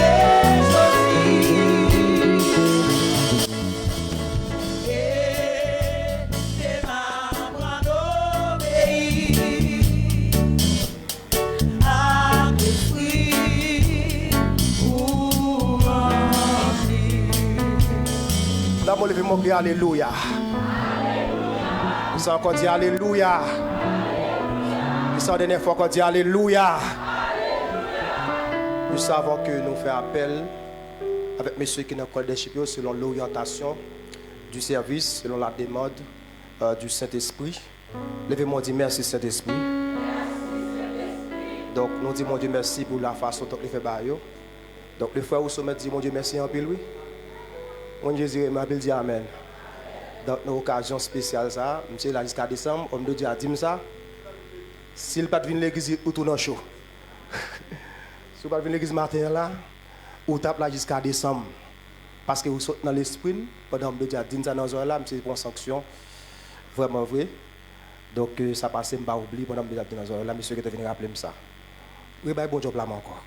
c'est ma grande obéie à l'esprit pour là, moi, levez-moi, crier alléluia. Nous sommes encore dit alléluia. Nous sommes dernière fois qu'on dit alléluia. Nous savons que nous faisons appel avec messieurs qui nous collège selon l'orientation du service, selon la demande du Saint-Esprit. Levez-moi, dit merci Saint-Esprit. Donc, nous disons mon Dieu merci pour la façon dont il fait baillot. Donc, les frères au sommet disent mon Dieu merci en pile, oui. Mon Jésus, ma belle dit amen. Dans une occasion spéciale, ça, monsieur, là jusqu'à décembre, on me dit à dire ça. S'il ne pas venir l'église, ou tout dans chaud. Si vous ne pas venir l'église matin là, ou tape là jusqu'à décembre. Parce que vous sautez dans l'esprit, pendant que je dis à dire ça dans la là, monsieur, pour une sanction. Vraiment vrai. Donc, ça passe, je ne vais pas oublier pendant que je dis dans la là, monsieur, qui est venu rappeler ça. Oui, ben, bon job là, encore.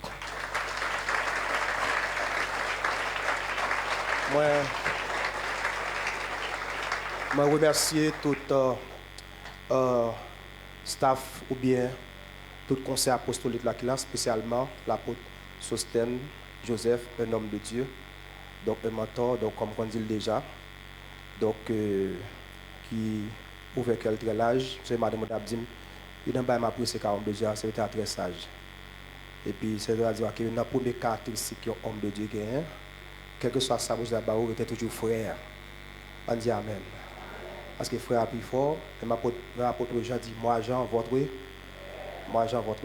Moi remercier tout staff ou bien tout conseil apostolique là qui là, spécialement l'apôtre Sostène Joseph, un homme de Dieu, donc un mentor, donc comme on dit déjà, donc qui ouvre quelques l'âge, c'est madame Abdim, il n'a pas appris ses 42 ans, c'était très sage. Et puis c'est-à-dire que la première caractéristique qu'un homme de Dieu gagne, quel que soit ça, vous avez était toujours frère. On dit amen. Parce que frère a plus fort, et l'apôtre Jean dit, moi Jean, votre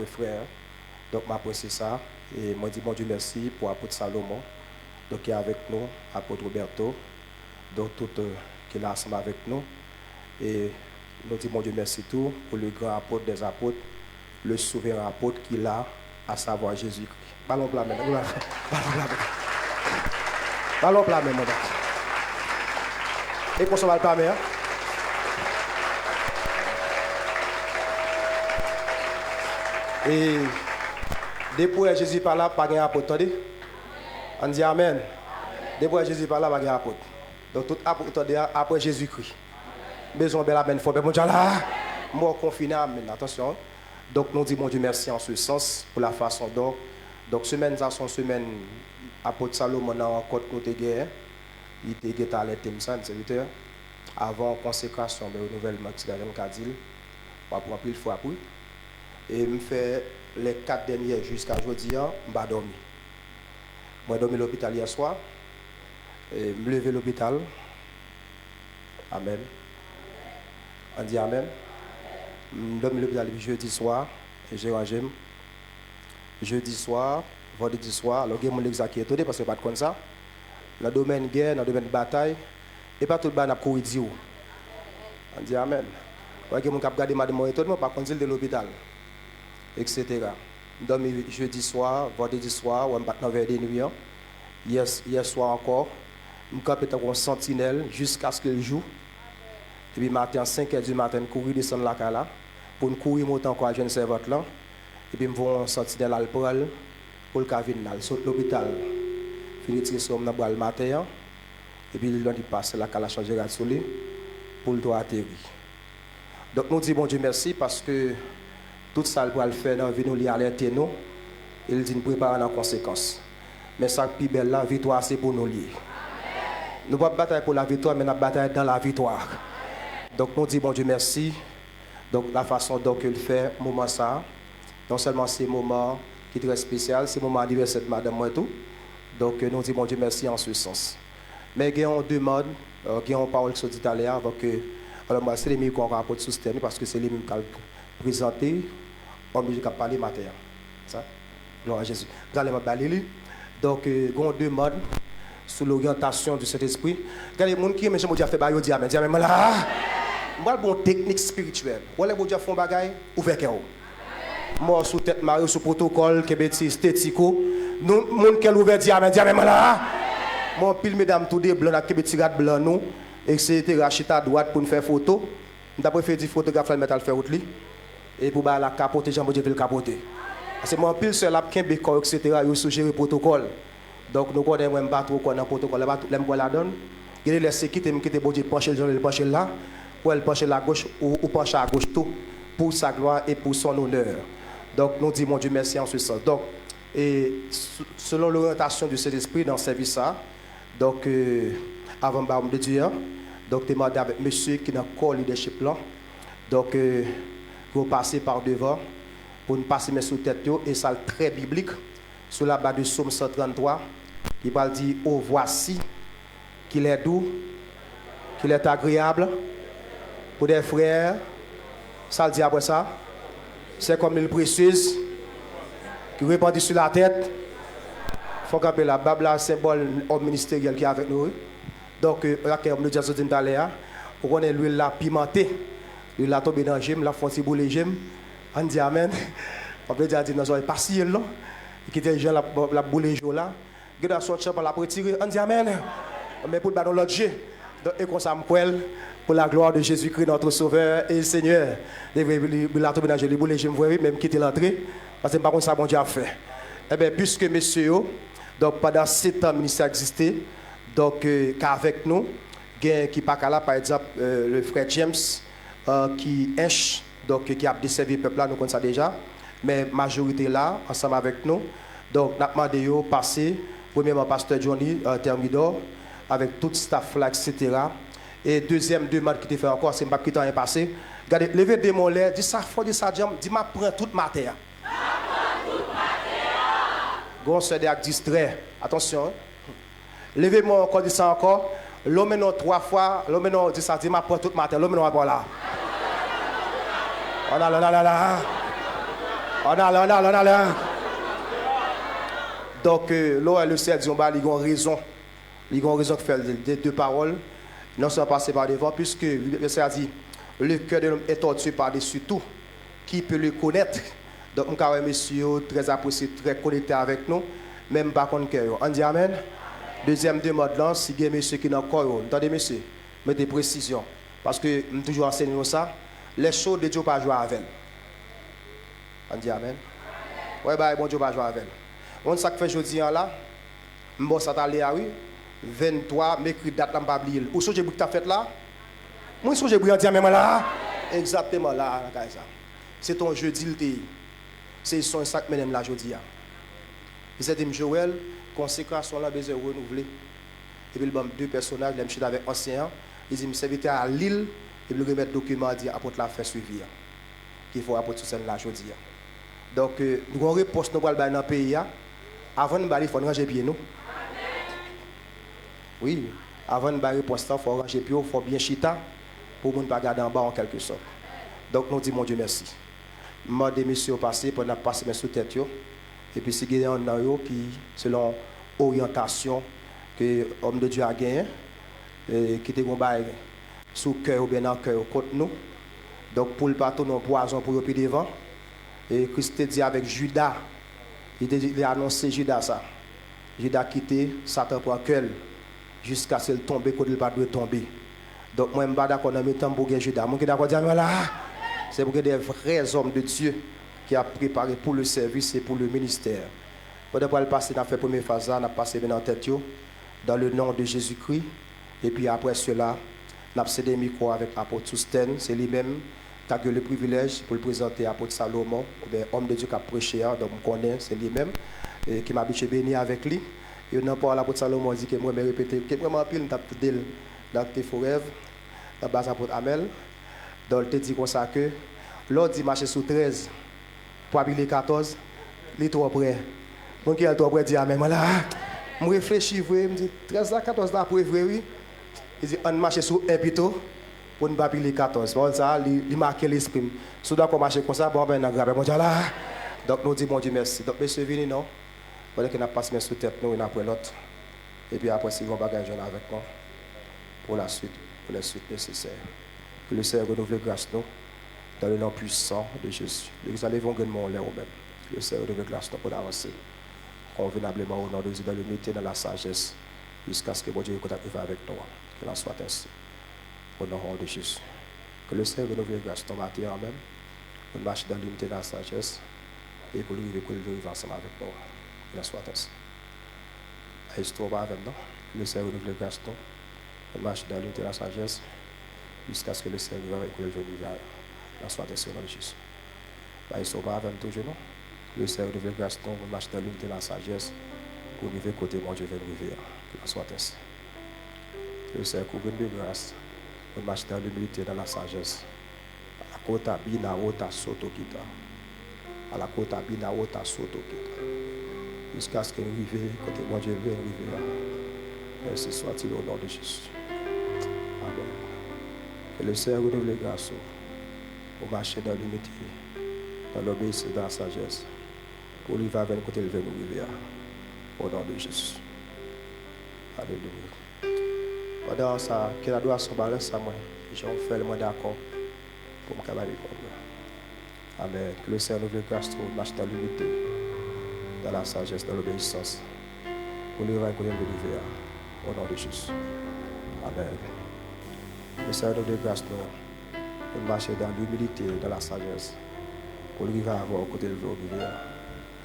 frère. Donc, c'est ça. Et moi, je dis, mon Dieu, merci pour l'apôtre Salomon, donc, qui est avec nous, l'apôtre Roberto, donc, tout qui est là ensemble avec nous. Et nous disons, mon Dieu, merci tout pour le grand apôtre des apôtres, le souverain apôtre qui est là, à savoir Jésus-Christ. Ballon plat, maintenant. Ballon plat, maintenant. Et qu'on s'en va le plat, hein? Et depuis Jésus par là, pas de apôtre. On dit amen. Depuis Jésus par là, pas de apôtre. Donc tout apôtre après Jésus-Christ. Besoin de amen. Faut bien là. Moi confiné, amen. Attention. Donc nous disons mon Dieu merci en ce sens pour la façon dont. Donc semaine ça son semaine apôtre Salomon en côte côté guerre. Il était à l'intime ça serviteur avant consécration de renouvellement de Kadil. Pour prendre pile fois après. Et je fais les 4 derniers jusqu'à aujourd'hui, je vais dormir. Moi, je dormi à l'hôpital hier soir. Et je me lever à l'hôpital. Amen. On dit amen. Je dormi à l'hôpital jeudi soir. Et j'ai rangé. Jeudi soir, vendredi soir. Alors, je vais l'exacter étonné parce que je ne sais pas comme ça. Dans le domaine de guerre, dans le domaine de bataille. Et pas tout le monde a couru dire. On dit amen. Je vais regarder madame étonné, par contre, de l'hôpital. Etc. Donc, jeudi soir, vendredi soir, on va dans vers des nuits. Hier soir encore, je suis en sentinelle jusqu'à ce que le jour. Et puis, matin, 5h du matin, je courir descendre la cala pour me courir monter encore à jeune servante là. Et puis, je vais en sentinelle à l'alcool pour le cavine là. Je saute l'hôpital. Je vais tirer sur le matin. Et puis, il passe la cala changer de soleil pour le droit atterrir. Donc, nous disons bon Dieu merci parce que tout ça pour le faire dans la vie, nous lui alerter nous. Il dit nous préparer en conséquence. Mais ça plus belle la victoire c'est pour nous lier. Nous ne pas bataille pour la victoire, mais nous bataille dans la victoire. Donc nous disons bon Dieu merci. Donc la façon dont il fait moment ça, non seulement ces moments qui est très spécial, c'est moment anniversaire de madame moi tout. Donc nous disons bon Dieu merci en ce sens. Mais il y a deux modes, il y a une parole qui se dit tout à l'heure, donc alors moi c'est les mieux qu'on rapporte sous terme parce que c'est les mêmes qui ont présenté, on musique qui a parlé matin. Ça, gloire à Jésus. Vous allez me balayer. Donc il y a deux modes sous l'orientation du Saint-Esprit. Regardez les gens qui aiment Dieu fait bailler Dieu, mais Dieu même là. Moi bon technique spirituelle. Voilà bon Dieu font bagaille ouvert cœur. Moi sous tête Mario sous protocole que bêtise esthético. Nous monde qui ouvert Dieu même là. Moi pile mesdames tout des blancs avec des petits gars blancs nous etc. Chita à droite pour nous faire photo. Nous avons préféré dire photographe le mettre à faire autre lit et pour la capoter Jean Dieu le capoter. C'est mon pile seul lap kembe corps etc. yo suggérer protocole. Donc nous connaissons même pas trop quoi dans protocole là tout l'aime la donne. Il y a les sécurité me quitter bon Dieu pencher le pencher là pour elle pencher la gauche ou pencher à gauche tout pour sa gloire et pour son honneur. Donc nous disons mon Dieu merci en ce sens. Donc et selon l'orientation du Saint-Esprit dans ce service ça donc avant de Dieu donc demandé avec monsieur qui n'a corps leadership là donc vous passez par devant pour nous passer mes sous tête et ça très biblique sur la base de Psaume 133 qui va dire oh voici qu'il est doux qu'il est agréable pour des frères ça le dit après ça c'est comme l'huile précieuse qui répandue sur la tête. Il faut qu'après la Bible, là, symbole homme ministériel qui est avec nous. Donc, là, comme nous disons tout à l'heure, on connaît l'huile la pimentée. L'huile la tombée dans le gemme, la fonce boule le gemme. On dit Amen. On peut dire dans un passé là, qui était déjà la boule le là. Il y a son champ pour la retirer. On dit Amen. Mais pour le ballon l'autre jeu. Donc, et qu'on s'en pour la gloire de Jésus-Christ, notre Sauveur et Seigneur. La tombée dans le boule le gemme, même quitter l'entrée. Parce que par contre, ça, bon Dieu a fait. Eh bien, puisque messieurs, donc pendant 7 ans, le ministère existait, donc qu'avec nous, qui pas là, par exemple, le frère James, qui est donc qui a desservi le peuple là, nous connaissons ça déjà, mais majorité là, ensemble avec nous. Donc, nous avons demandé de passer, premièrement, pasteur Johnny Thermidor, avec tout le staff là, etc. Et deuxième demande qui te fait encore, c'est pas qui t'en est passé. Regardez, levez des mots là, dis ça, faut dire ça, dis ma prends toute ma terre. Gon se de distrait. Attention. Levez-moi encore, dis ça encore. L'homme non 3 fois, l'homme non dit ça, dit ma prend toute ma terre, l'homme non va là. On a là. On a là. Donc là le Seigneur dit on va il a raison. Il a raison de faire des deux paroles. Non seulement passer par devant puisque le Seigneur dit le cœur de l'homme est tortueux par-dessus tout. Qui peut le connaître? Donc, nous avons monsieur très apprécié, très connecté avec nous, même par contre cœur. On dit Amen. Deuxième demande là, si il y a monsieur qui n'a pas encore, attendez monsieur, mettez précision. Parce que nous toujours enseignons ça, les choses de Dieu pas jouer avec elle. On dit Amen. Oui, bah, bon Dieu pas jouer avec elle. On ça que fait jeudi là, bon ça t'allait à oui, 23, mercredi date là, pas oublier. Où est-ce que tu as fait là? Moi, je suis brillant même là. Exactement là, ça. C'est ton jeudi le c'est son sac même la jeudi. Ils dit Joël, consécration là besoin renouveler. Et puis il y deux personnages, il avec ancien, il dit me serviteur à Lille et puis il remettre document dire apporte la faire suivi. Qu'il faut apporter sur celle là jeudi. Donc nous avons réponse nous pour dans le pays avant de il faut ranger pied nous. Oui, avant de réponse il faut ranger pied, il faut bien chita pour ne pas garder en bas en quelque sorte. Donc nous disons mon Dieu merci. Moi des messieurs passés pour n'a passer mes sous tête et puis c'est Gideon Nayo qui selon orientation que homme de Dieu a gagné et qui était combattu sous cœur ou bien dans cœur contre nous. Donc pour le bateau non poison pour le devant et Christ dit avec Judas il a annoncé Judas ça. Judas quitté Satan pour cœur jusqu'à ce qu'il tombe quand il pas doit tomber. Donc moi je suis d'accord dans mes temps pour Judas. Moi qui d'accord dire là c'est pour que des vrais hommes de Dieu qui a préparé pour le service et pour le ministère. Pendant le passé, on a fait la première phase, on a passé dans tête dans le nom de Jésus-Christ. Et puis après cela, on a cédé le micro avec l'apôtre Sousten. C'est lui-même qui a eu le privilège pour le présenter à l'apôtre Salomon, homme de Dieu qui a prêché, donc on connaît, c'est lui-même, qui m'a habitué béni avec lui. Il y a un pour l'apôtre Salomon dit que moi, je répéter, que moi, je pile, dans tes faux rêves, dans base apôtre Amel, dans le dit comme ça que, l'autre dit marcher sous 13, pour habiller 14, il est trop près. Mon qui est trop près dit Amen. Voilà, je réfléchis, je me dis 13 là, 14 là, pour vrai, oui. Il dit, on marche sur un plutôt, pour ne pas habiller 14. Bon, ça, il marque l'esprit. Si on doit marcher comme ça, bon, ben, on a grave. Bon Dieu là. Donc, nous disons, bon Dieu, merci. Donc, monsieur, venez, non? Voilà qu'on a passé sous tête, nous, et après l'autre. Et puis après, si on va gagner avec nous, pour la suite, pour les suites nécessaires. Que le Seigneur renouvelle grâce nous, dans le nom puissant de Jésus. Et vous allez vous mon l'air même. Que le Seigneur renouvelle grâce nous pour avancer convenablement au nom de Dieu, dans l'unité, dans la sagesse, jusqu'à ce que mon Dieu arrive avec nous. Que l'on soit ainsi. Au nom de Jésus. Que le Seigneur renouvelle grâce nous matin même. On marche dans l'unité, dans la sagesse. Et pour lui, que le vivre ensemble avec nous. Que l'on soit ainsi. Histoire avec nous. Le Seigneur renouvelle grâce nous. On marche dans l'unité, dans la sagesse. Jusqu'à ce que le Seigneur et que le venu vers la soit ainsi au nom de Jésus. Histoire avec nous toujours. Le Seigneur renouvelle grâce nous. On marche dans l'unité, dans la sagesse. Pour arriver côté mon Dieu veut nous vivre. Que l'on soit ainsi. Le Seigneur couvre de grâce. On marche dans l'humilité, dans la sagesse. À la côte bina ota soto kita. À la côte bina ota soto kita. Jusqu'à ce que nous arrivions côté mon Dieu veut nous vivre. Merci soit-il au nom de Jésus. Amen. Que le Seigneur renouvelle grâce. Pour marcher dans l'humilité, dans l'obéissance, dans la sagesse. Pour lui va vers côté il veut nous vivre. Au nom de Jésus. Alléluia. Pendant ça, que la doit se balancer à moi, j'en fais le moins d'accord pour me caballer comme ça. Amen. Que le Seigneur nous grâce pour marcher dans l'unité, dans la sagesse, dans l'obéissance. Pour lui rencontrer le l'hiver. Au nom de Jésus. Amen. Le Seigneur nous grâce pour marcher dans l'humilité, dans la sagesse. Pour lui avoir au côté de l'hiver.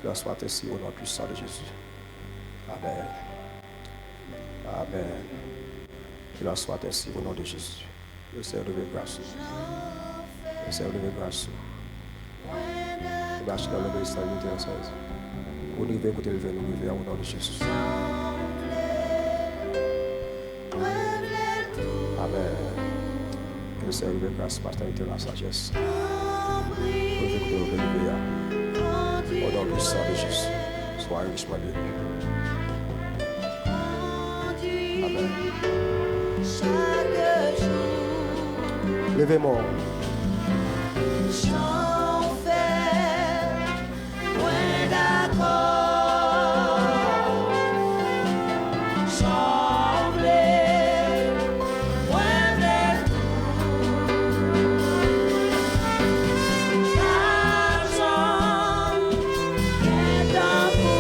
Que l'on soit ainsi au nom puissant de Jésus. Amen. Amen. Qu'il en soit ainsi au nom de Jésus. Le Seigneur de grâce. Le Seigneur de grâce. Il marche dans l'obéissance de l'unité. Pour nous écouter le vin, nous vivons au nom de Jésus. Amen. Le Seigneur de grâce, marche dans l'unité de la sagesse. Pour nous écouter le vin, nous vivons au nom puissant de Jésus. Sois richement béni. Amen. Chaque jour, levez-moi. j'en fais moins d'accord. J'en voulais moins de tout. L'argent est un bout.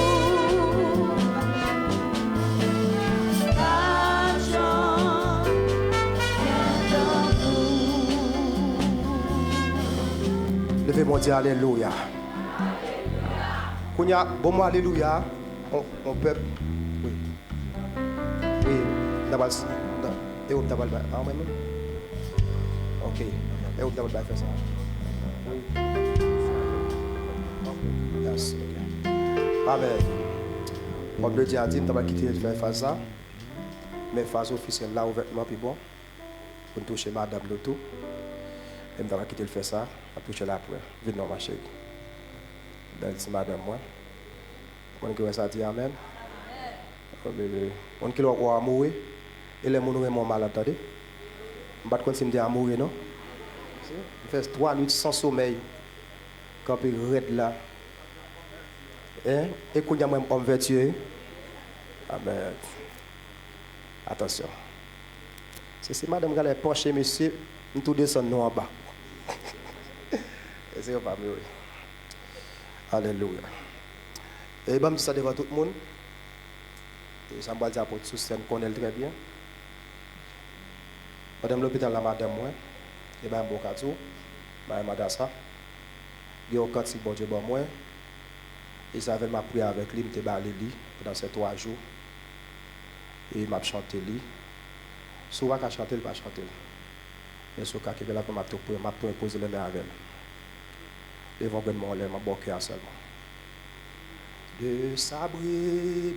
Levez-moi, dire Alléluia. Kounya, bon mot Alléluia. On peut. Oui. Oui. D'abord. Et où d'abord. Ah, même. Ok. Et où d'abord faire ça. Yes. Amen. On peut dire à Dim, d'abord quitter faire phase ça. Mais phase officielle là ouvertement puis bon. Pour toucher Madame Loto. Et je vais quitter le faire ça, à toucher là après. Vite non, ma chérie. Belle si madame moi. On qui ça dit amen. On qui va mourir. Et les gens sont mal attendus. Je ne sais pas si je dis à mourir, non? Je fais 3 nuits sans sommeil. Quand je suis là. Et quand je suis homme vertueux. Amen. Attention. Si madame est penchée, monsieur, nous tout descendons en bas. Et c'est pas mieux. Alléluia. Et je dis ça devant tout le monde. Et ça me dit pour tous ceux qui connaissent très bien. Madame l'hôpital, la madame, moi. Et bien, bon cadeau. Madame ça. Il y a un cantique, bon Dieu, bon moi. Et ça m'a prié avec lui, je m'ai parlé pendant ces 3 jours. Et il m'a chanté lui. Souvent, quand je chante, il va chanter. Mais ce cas qui est là, je vais poser les mains avec elle. L'évangélement, je vais me cœur seulement. De sa brebis,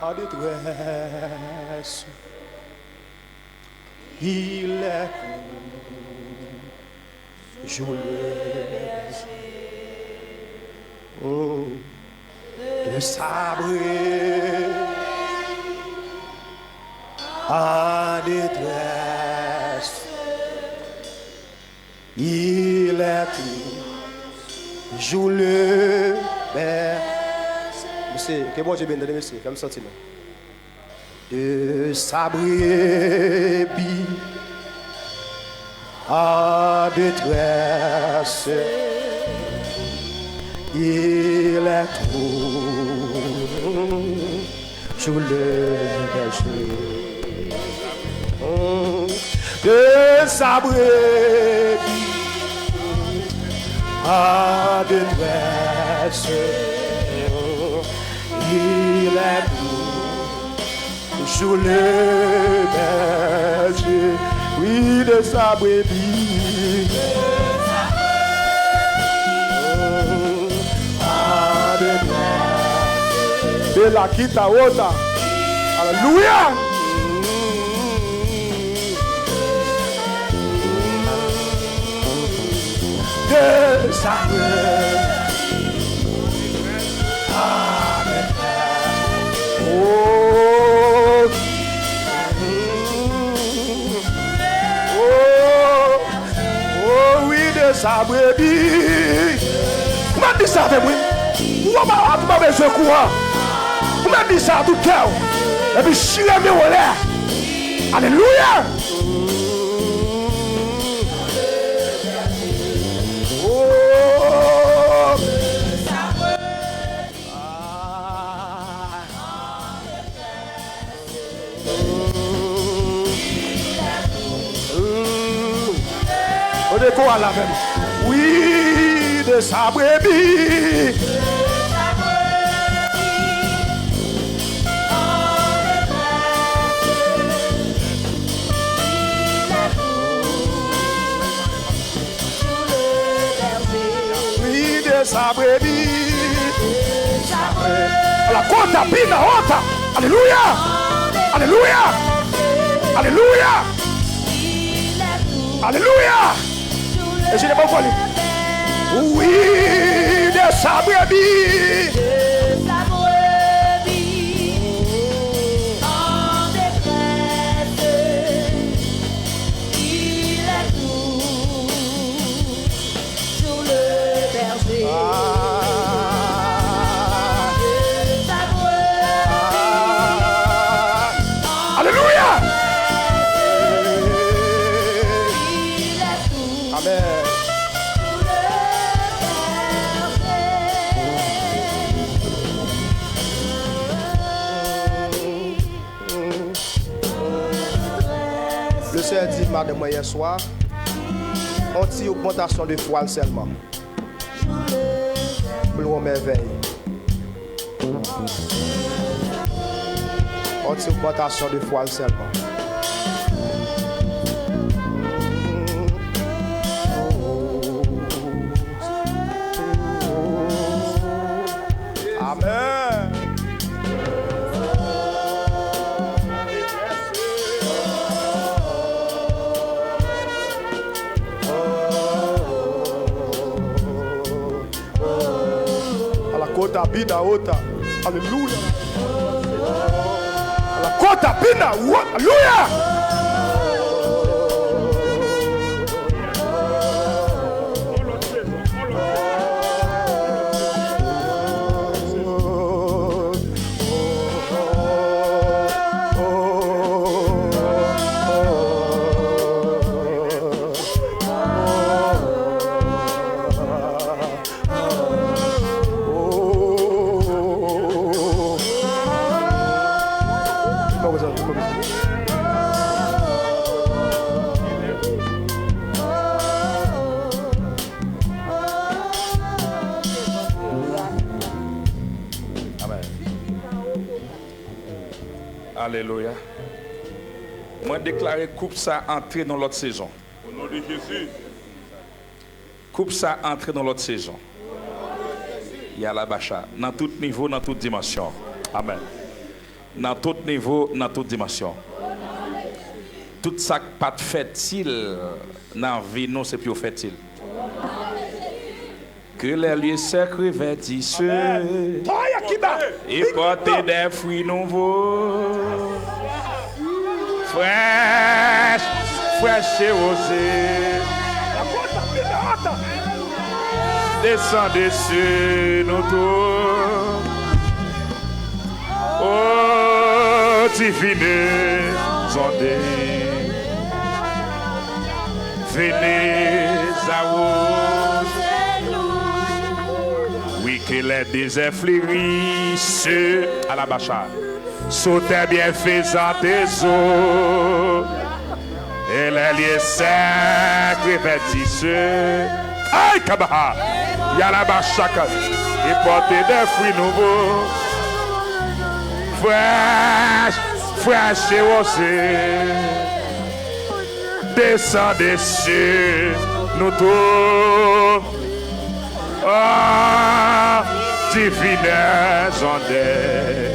en détresse. Il est toujours le sabré en détresse. Il est toujours le berger. Monsieur, que bon Dieu bénisse, monsieur, comme sentiment. De sa brebis en détresse, il est toujours le berger. De sa brebis en détresse, il est toujours le berger, oui, de sa brebis. En détresse, de la quita ota. Alléluia. De sa brebis. Sa brebis. Comment dit ça avec moi? Pourquoi tu m'as besoin de courant? Comment dit ça tout cœur? Et puis chier mes relais. Alléluia. On est quoi à la même? Oui, de sa brebis. Oui, de sa brebis. La côte à pina hota. Alléluia. Alléluia. Alléluia. Alléluia. Et je n'ai pas volé. Oui, de sa brebis. En détresse, il est toujours le berger. Alléluia. Amen. Le Seigneur dit, madame, hier soir, anti-augmentation de foi seulement. Pour merveille. Anti-augmentation de foi seulement. Amen. La côte à bina ota. Alléluia. La côte à bina. Alléluia. Alléluia. Moi déclarer coupe ça entrer dans l'autre saison. Au nom de Jésus. Coupe ça entrer dans l'autre saison. Il y a la bacha dans tout niveau, dans toute dimension. Amen. dans tout niveau, dans toute dimension. Tout ça qui pas fait-il dans la vie, non, c'est plus fait-il. Que les lieux sacrés vêtissent et porter des fruits nouveaux, fraîches, fraîches et rosés. Descendez sur nous tous. Oh, divine sondée. Venez à vous. Oui, que les déserts fleurissent à la bacha. Sautez bien faisant des eaux. Et les lieux secs revêtissent. Aïe, Kabaha! Yalabashaka! Et porter des fruits nouveaux. Fraîches, fraîches et rosés. Descendez sur nous tous. Ah, divines ondées.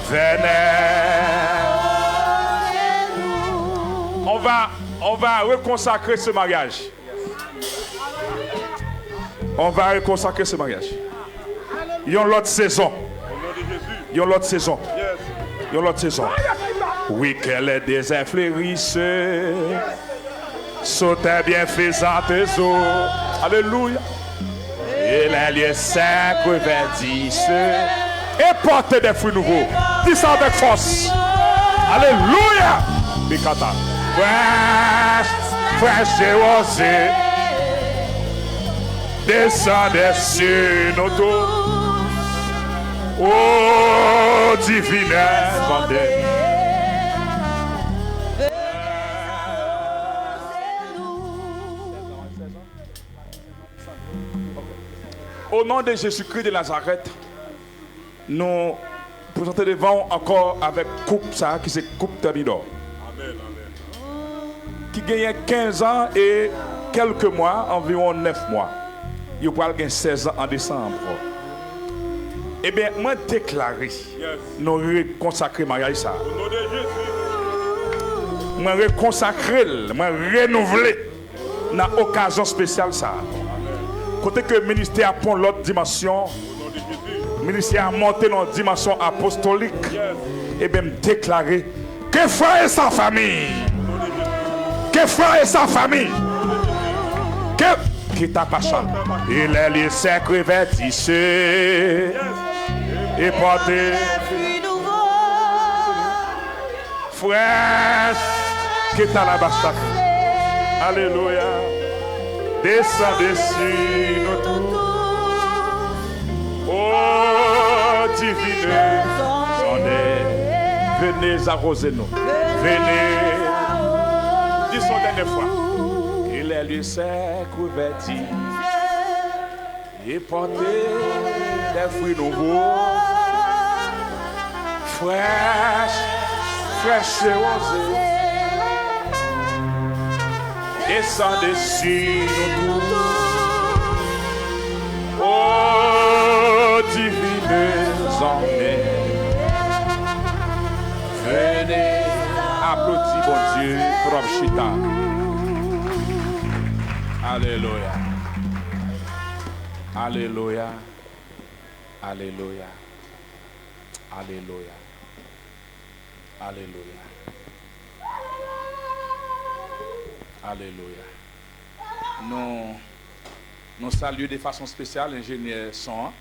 Venez. On va reconsacrer ce mariage. On va reconsacrer ce mariage. Il y a l'autre saison. Il y a l'autre saison. Il y a l'autre saison. Oui, qu'elle est des inflérisses. Sautez bien faisant tes eaux. Alléluia. Et les lieux secs revêtissent. Et portez des fruits nouveaux. Dis ça avec force. Alléluia. Mikata. Fraîche, fraîche et rosée. Descendez sur nos dos. Oh, divine vendée. Au nom de Jésus-Christ de Nazareth, nous présentons devant encore avec coupe ça qui c'est coupe Thermidor. Amen, amen. Qui gagne 15 ans et quelques mois, environ 9 mois. Il va gagner 16 ans en décembre. Eh bien, moi déclaré, nous reconsacrer mariage ça. Au nom de Jésus. Moi reconsacrer, moi renouveler dans l'occasion spéciale ça. Côté que le ministère prend l'autre dimension, le ministère a monté dans la dimension apostolique, et bien déclarer que frère et sa famille, que frère et sa famille, que qui t'a pas chanté, il est les secs revêtissent et porté frère qui t'a la bastaque. Alléluia. Descendez sur nous tous. Oh, divine sondée. Venez arroser nous. Venez. Disons dernière fois. Il est lieu sec revêtis. Et porter des fruits nouveaux. Fraîches, fraîches et rosées. Descendez sur nous tous. Oh, divines ondées. Venez, applaudis bon Dieu, Propchita. Alléluia. Alléluia. Alléluia. Alléluia. Alléluia. Alléluia. Nous saluons de façon spéciale l'ingénieur son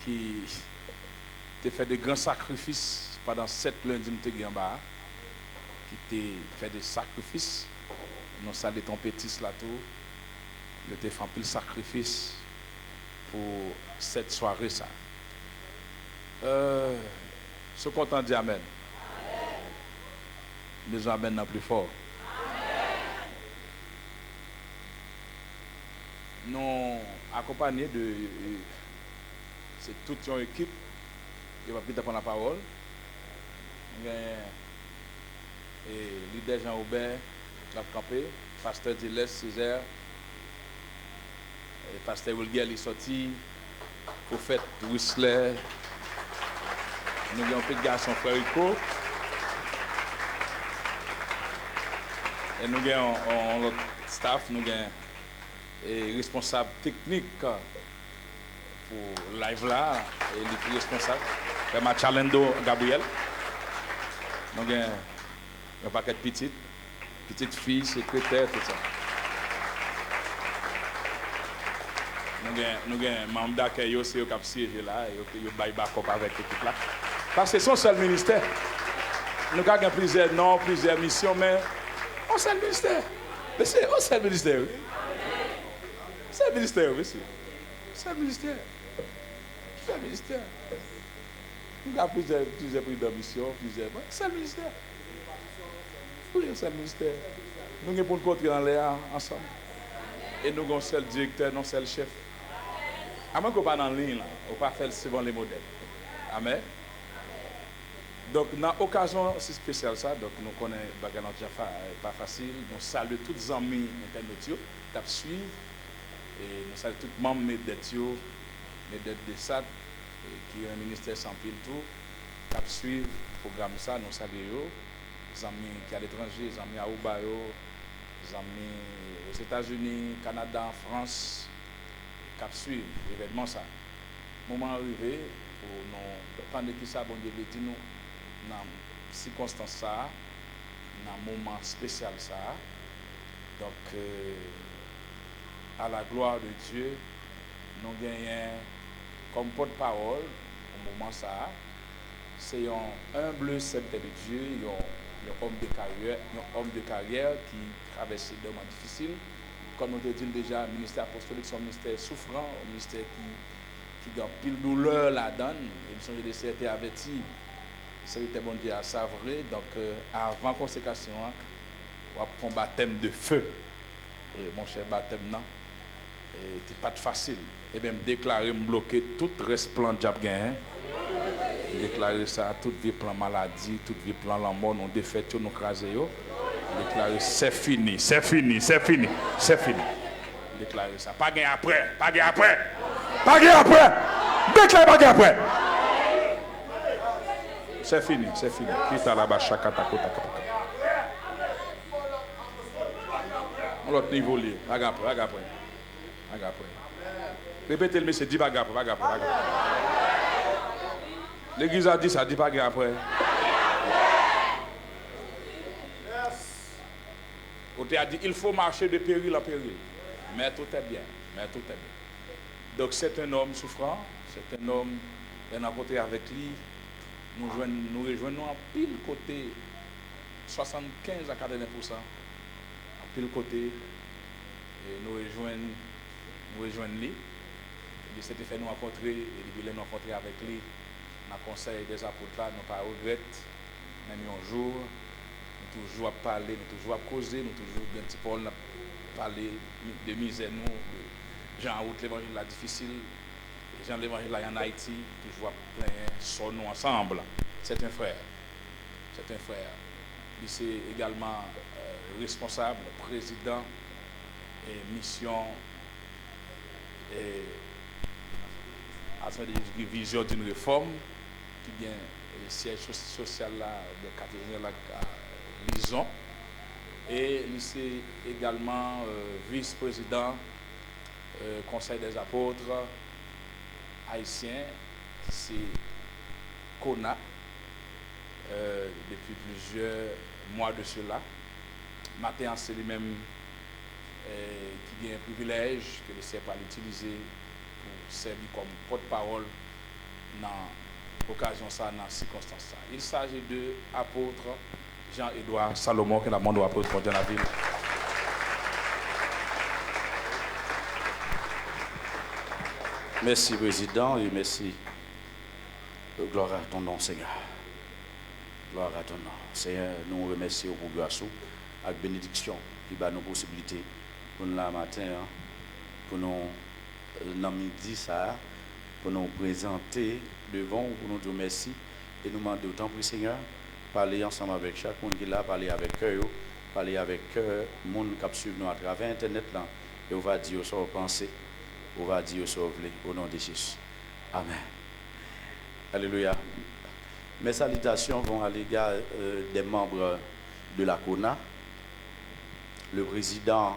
qui a fait de grands sacrifices pendant 7 lundis qui a fait des sacrifices. Nous saluons ton petit là tout. Il a fait un peu de sacrifice pour cette soirée ça. Ce qu'on dit amen. Besoin amen non plus fort. Nous accompagnés de c'est toute une équipe qui va prendre la parole. Et leader Jean-Aubert qui a campé, pasteur Diles Césaire, pasteur Wilguel est sorti, prophète Whistler, Nous avons un petit garçon frère Rico. Et nous avons notre staff, nous avons un responsable technique pour live là, et le responsable, c'est ma Chalendo Gabriel. Nous avons un paquet de petites filles, secrétaires, tout ça. Nous avons un membre d'accueil aussi qui a siégé là, et qui a back-up avec l'équipe là. Parce que c'est son seul ministère. Nous avons plusieurs noms, plusieurs missions, mais on seul ministère. Mais c'est un seul ministère. C'est un ministère, oui. C'est un ministère. C'est un ministère. Nous avons plusieurs prix d'ambition, plusieurs. C'est un ministère. Oui, c'est un ministère. Nous avons pour le côté dans l'air ensemble. Et nous avons un seul directeur, non seul chef. À moins qu'on ne pas dans la ligne, on ne pas faire suivant les modèles. Amen. Donc, dans l'occasion si spéciale, ça, donc, nous connaissons que pas facile. Nous saluons tous les amis internautes qui suivent. Et nous saluons tous les membres de SAD, qui est un ministère sans pile tout, qui suivent le programme. Ça, nous saluons les amis qui sont à l'étranger, les amis à Ubayo, les amis aux États-Unis, Canada, France, qui suivent l'événement. Ça. Moment arrivé pour nous prendre qui ça, bon Dieu, dit nous. Dans les circonstances, ça, dans un moment spécial, ça. Donc, à la gloire de Dieu, nous gagnons comme porte-parole, au moment ça, c'est un humble serviteur de Dieu, un homme de carrière qui traverse des moments difficiles. Comme nous l'avons dit déjà, le ministère apostolique, c'est un ministère souffrant, un ministère qui a pile douleur là-dedans. Ils sont des avertis. C'est bon Dieu à savourer. Donc, avant la consécration, on va prendre un baptême de feu. Et mon cher baptême, non. C'est pas facile. Et bien, déclarer, bloquer tout resplendant de gain. Déclarer ça, tout vie plan maladie, tout vie plan la mort, nous défaite, nous craser. Déclarer c'est fini, c'est fini, c'est fini, c'est fini. Déclarer ça. Pas gain après, pas gain après. Pas gain après. Déclarer pas gain après. C'est fini, c'est fini. Quitte à la bas l'autre niveau lié. Après. Répétez le monsieur, dis pas après. L'église a dit ça, dis pas après. On t'a dit il faut marcher de péril en péril. Mais tout est bien. Donc c'est un homme souffrant, c'est un homme qui est rencontré avec lui. Nous rejoignons en pile côté 75 à 80%. En pile côté, et nous rejoignons lui. Il s'était fait nous rencontrer, et il nous rencontrer avec lui dans le conseil des apôtres là, nous pas regret, même un jour, nous toujours à parler, nous toujours à causer, nous toujours un petit peu à parler de misère nous, de gens en route l'évangile là difficile. Les gens de l'évangile là en Haïti, toujours plein son nous ensemble. C'est un frère. Il est également responsable, président et mission et à travers des visions d'une réforme qui vient le siège social là de cathédrale à Lison. Et il est également vice-président Conseil des apôtres haïtien, c'est Kona, depuis plusieurs mois de cela. Matin, c'est lui-même qui a un privilège que le CEPA l'utiliser pour servir comme porte-parole dans l'occasion, dans la circonstance. Il s'agit de l'apôtre Jean-Édouard Salomon, qui est l'apôtre de la ville. Merci, Président, et merci. Gloire à ton nom, Seigneur. Gloire à ton nom. Seigneur, nous remercions pour grâce avec bénédiction qui va nos possibilités pour nous la matin, pour nous, dans midi, ça, pour nous présenter devant, pour nous dire merci et nous demander autant pour le Seigneur, parler ensemble avec chaque monde qui est là, parler avec eux, parler avec le monde qui suit nous à travers Internet, là, et on va dire sur pensée. On va dire sauver au nom de Jésus. Amen. Alléluia. Mes salutations vont à l'égard des membres de la CONA, le président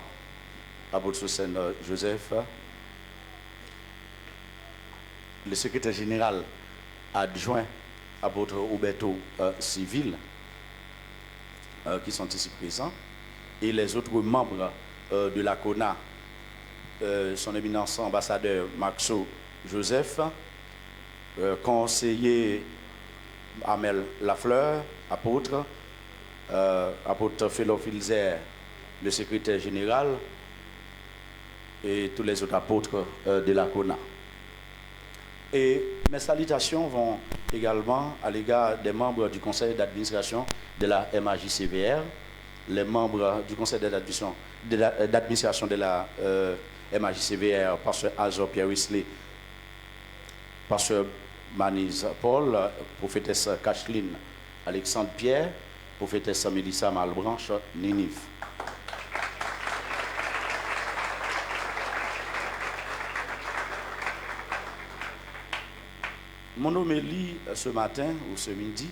Apôtre Joseph, le secrétaire général adjoint Apôtre Roberto Civil, qui sont ici présents, et les autres membres de la CONA, son éminence ambassadeur Maxo Joseph, conseiller Amel Lafleur, apôtre, apôtre Philo Filzer, le secrétaire général, et tous les autres apôtres de la CONA. Et mes salutations vont également à l'égard des membres du conseil d'administration de la MAJCVR, les membres du conseil d'administration de la MAJCVR, pasteur Azor Pierre Wesley, pasteur Manise Paul, prophétesse Kathleen Alexandre Pierre, prophétesse Mélissa Malbranche Ninive. Mon homélie ce matin ou ce midi